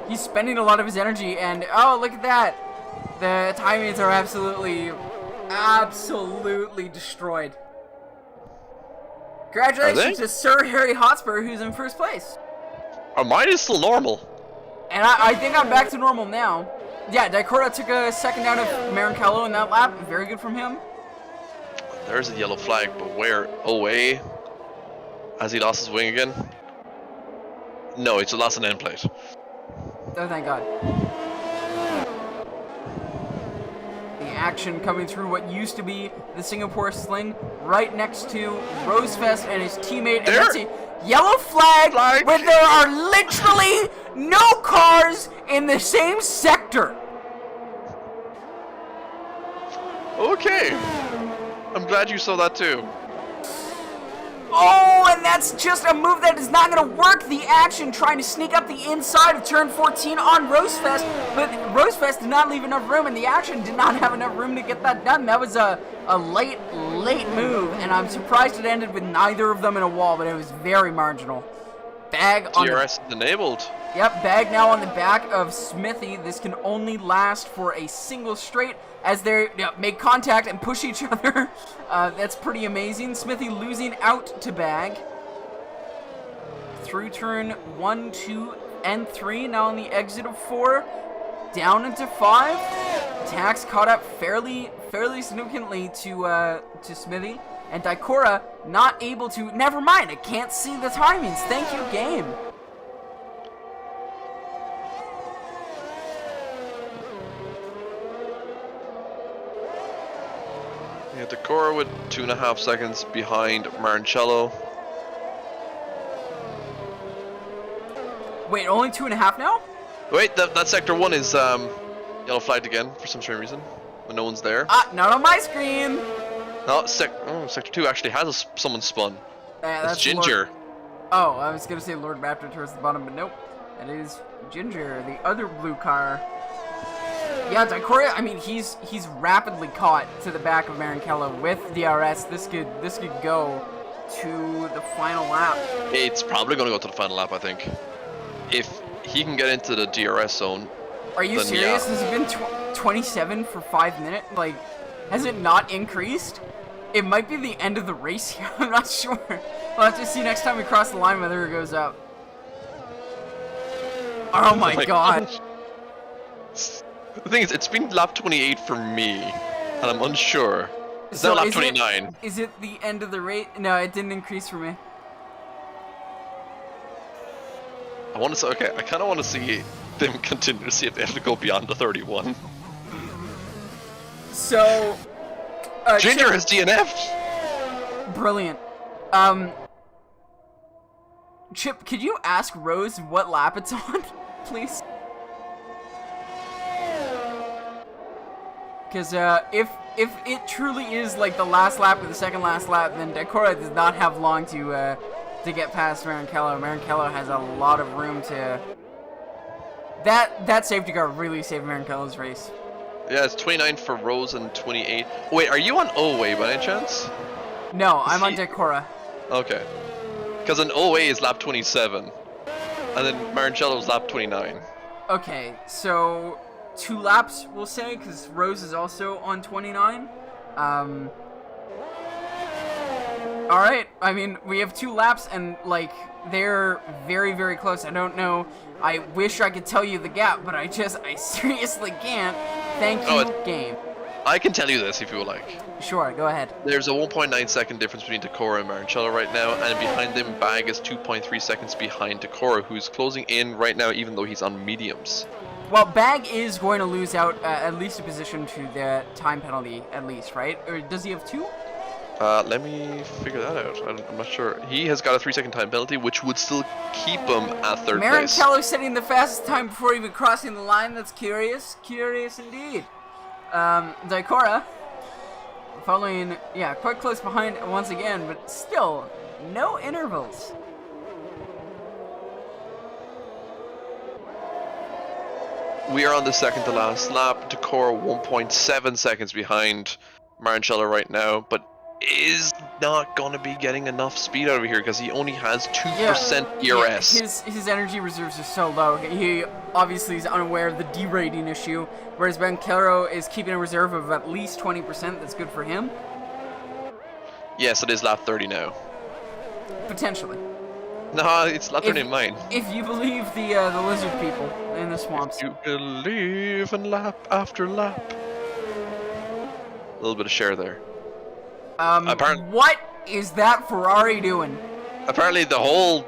He's spending a lot of his energy, and, oh, look at that! The timings are absolutely destroyed. Congratulations to Sir Harry Hotspur, who's in first place. Mine is still normal. And I think I'm back to normal now. Yeah, Daikora took a second down of Maranello in that lap. Very good from him. There's a yellow flag, but where? Away? Has he lost his wing again? No, it's lost an end plate. Oh, thank God. The action coming through what used to be the Singapore Sling, right next to Rosefest and his teammate. And that's a yellow flag where there are literally no cars in the same sector. Okay. I'm glad you saw that too. Oh, and that's just a move that is not going to work. The action trying to sneak up the inside of turn 14 on Rosefest, but Rosefest did not leave enough room, and the action did not have enough room to get that done. That was a late move, and I'm surprised it ended with neither of them in a wall, but it was very marginal. Bag on DRS is enabled. Yep, Bag now on the back of Smithy. This can only last for a single straight as they make contact and push each other. That's pretty amazing. Smithy losing out to Bag. Through turn 1, 2, and 3. Now on the exit of 4. Down into 5. Tax caught up fairly significantly to Smithy. And Daikora not able to... Never mind, I can't see the timings. Thank you, game. Yeah, Daikora with 2.5 seconds behind Maranello. Wait, only 2.5 now? Wait, that sector 1 is yellow flagged again for some strange reason when no one's there. Not on my screen. No, sector 2 actually has someone spun. That's it's Ginger. Oh, I was gonna say Lord Raptor towards the bottom, but nope. That is Ginger, the other blue car. Yeah, Daikora, I mean, he's rapidly caught to the back of Maranello with DRS. This could go to the final lap. It's probably going to go to the final lap, I think. If he can get into the DRS zone. Are you serious? Has it been 27 for 5 minutes? Like, has it not increased? It might be the end of the race here. I'm not sure. We'll have to see next time we cross the line whether it goes up. Oh my god. The thing is, it's been lap 28 for me, and I'm unsure. It's now lap 29. Is it the end of the race? No, it didn't increase for me. I want to say, okay, I kind of want to see them continue to see if they have to go beyond the 31. So... Ginger has DNF'd! Brilliant. Chip, could you ask Rose what lap it's on, please? Because if it truly is like the last lap or the second last lap, then Daikora does not have long to get past Maranello. Maranello has a lot of room to. That safety car really saved Maranello's race. Yeah, it's 29 for Rose and 28. Wait, are you on Oway by any chance? No, I'm on Daikora. Okay. Because an Oway is lap 27, and then Maranello's lap 29. Okay, so 2 laps, we'll say, because Rose is also on 29. Alright, I mean, we have 2 laps, and, like, they're very, very close. I don't know. I wish I could tell you the gap, but I seriously can't. Thank you, game. I can tell you this if you would like. Sure, go ahead. There's a 1.9 second difference between Daikora and Maranello right now, and behind them, Bag is 2.3 seconds behind Daikora, who's closing in right now, even though he's on mediums. Well, Bag is going to lose out at least a position to the time penalty, at least, right? Or does he have 2? Let me figure that out. I'm not sure. He has got a 3-second time penalty, which would still keep him at 3rd place. Maranello setting the fastest time before even crossing the line. That's curious. Curious indeed. Daikora following, yeah, quite close behind once again, but still, no intervals. We are on the second to last lap. Daikora 1.7 seconds behind Maranello right now, but is not going to be getting enough speed out of here because he only has 2% ERS. His energy reserves are so low. He obviously is unaware of the derating issue, whereas Maranello is keeping a reserve of at least 20%. That's good for him. Yes, it is lap 30 now. Potentially. No, it's lap 30 in mine. If you believe the lizard people in the swamps. If you believe in lap after lap. A little bit of share there. What is that Ferrari doing? Apparently the whole...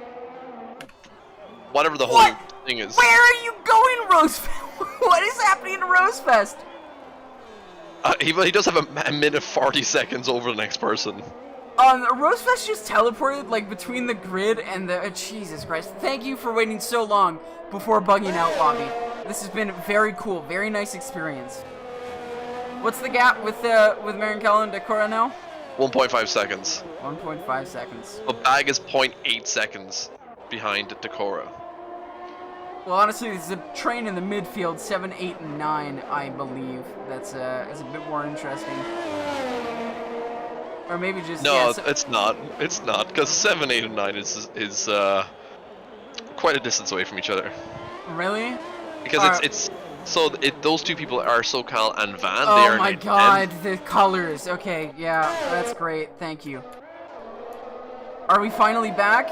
Whatever the whole thing is. Where are you going, Rosefest? What is happening to Rosefest? He does have a minute 40 seconds over the next person. Rosefest just teleported, like, between the grid and the... Jesus Christ. Thank you for waiting so long before bugging out, Lobby. This has been very cool. Very nice experience. What's the gap with Maranello and Daikora now? 1.5 seconds. 1.5 seconds. But Bag is 0.8 seconds behind Daikora. Well, honestly, there's a train in the midfield, 7, 8, and 9, I believe. That's a bit more interesting. Or maybe just... No, yeah, it's not. It's not, because 7, 8, and 9 is quite a distance away from each other. Really? Because it's... So those two people are SoCal and Van. Oh they are my 9, god, the colors. Okay, yeah, that's great. Thank you. Are we finally back?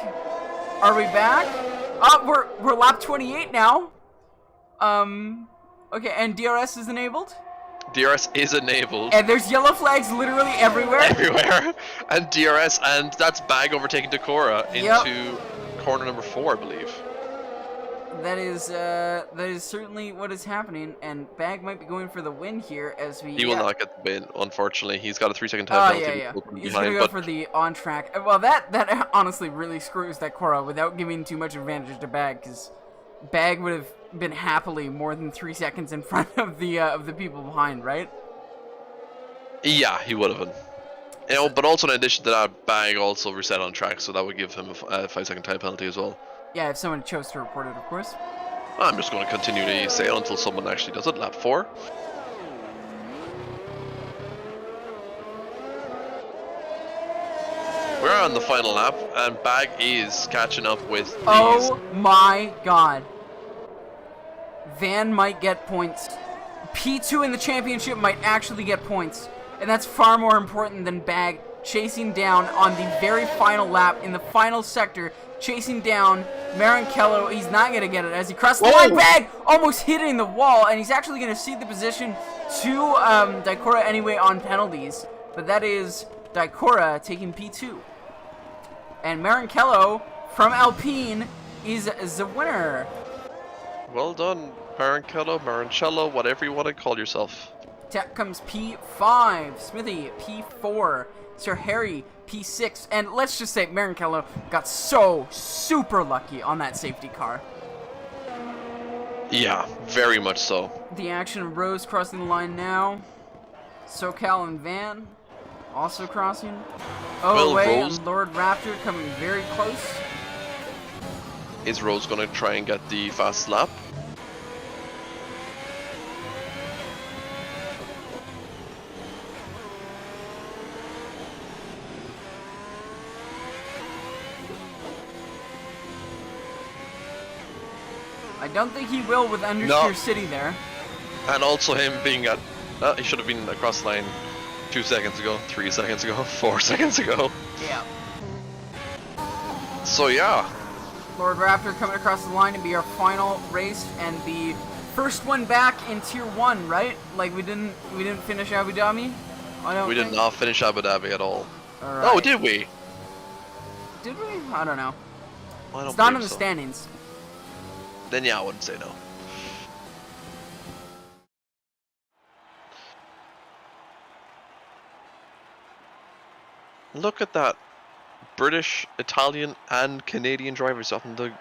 Are we back? Oh, we're lap 28 now. Okay, and DRS is enabled? DRS is enabled. And there's yellow flags literally everywhere? Everywhere. And DRS, and that's Bag overtaking Daikora into corner number 4, I believe. That is certainly what is happening, and Bag might be going for the win here as we... He will not get the win, unfortunately. He's got a 3-second time penalty. Yeah. He's going to go for the on-track... Well, that honestly really screws Daikora without giving too much advantage to Bag, because Bag would have been happily more than 3 seconds in front of the people behind, right? Yeah, he would have been. You know, but also in addition to that, Bag also reset on track, so that would give him a 5-second time penalty as well. Yeah, if someone chose to report it, of course. I'm just going to continue to sail until someone actually does it. Lap 4. We're on the final lap, and Bag is catching up with these. Oh my god. Van might get points. P2 in the championship might actually get points. And that's far more important than Bag chasing down on the very final lap in the final sector, chasing down Maranello. He's not going to get it as he crosses the line. Bag almost hitting the wall, and he's actually going to cede the position to Daikora anyway on penalties. But that is Daikora taking P2. And Maranello from Alpine is the winner. Well done, Maranello, whatever you want to call yourself. Tap comes P5, Smithy P4, Sir Harry P6, and let's just say Maranello got so super lucky on that safety car. Yeah, very much so. The action of Rose crossing the line now. SoCal and Van also crossing. Oh, Well, wait, Rose- and Lord Raptor coming very close. Is Rose gonna try and get the fast lap? I don't think he will with Understeer No. City there. And also him being at... he should have been across the line 2 seconds ago, 3 seconds ago, 4 seconds ago. Yeah. So yeah, Lord Raptor coming across the line to be our final race and the first one back in Tier 1, right? Like we didn't finish Abu Dhabi? I don't we did think. not finish Abu Dhabi at all. Alright. Oh, did we? Did we? I don't know. I don't It's not in believe the so. standings. Then yeah, I wouldn't say no. Look at that. British, Italian, and Canadian drivers up in the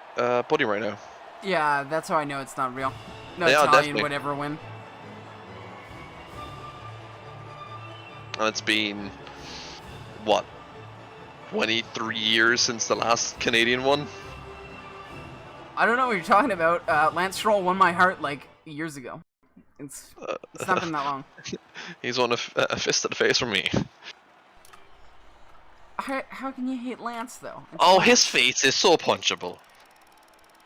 podium right now. Yeah, that's how I know it's not real. No Yeah, Italian definitely. would ever win. And it's been, what, 23 years since the last Canadian one? I don't know what you're talking about. Lance Stroll won my heart like years ago. It's not been that long. He's won a fist to the face from me. How can you hate Lance though? It's Oh, Lance. his face is so punchable.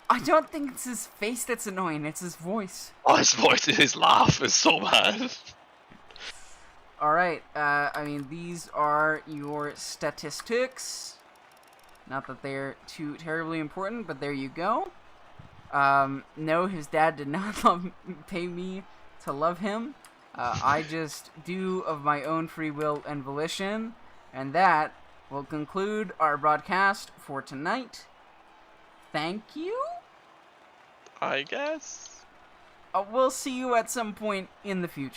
I don't think it's his face that's annoying. It's his voice. Oh, his voice, his laugh is so bad. Alright, I mean, these are your statistics. Not that they're too terribly important, but there you go. No, his dad did not pay me to love him. I just do of my own free will and volition. And that will conclude our broadcast for tonight. Thank you. I guess. We'll see you at some point in the future.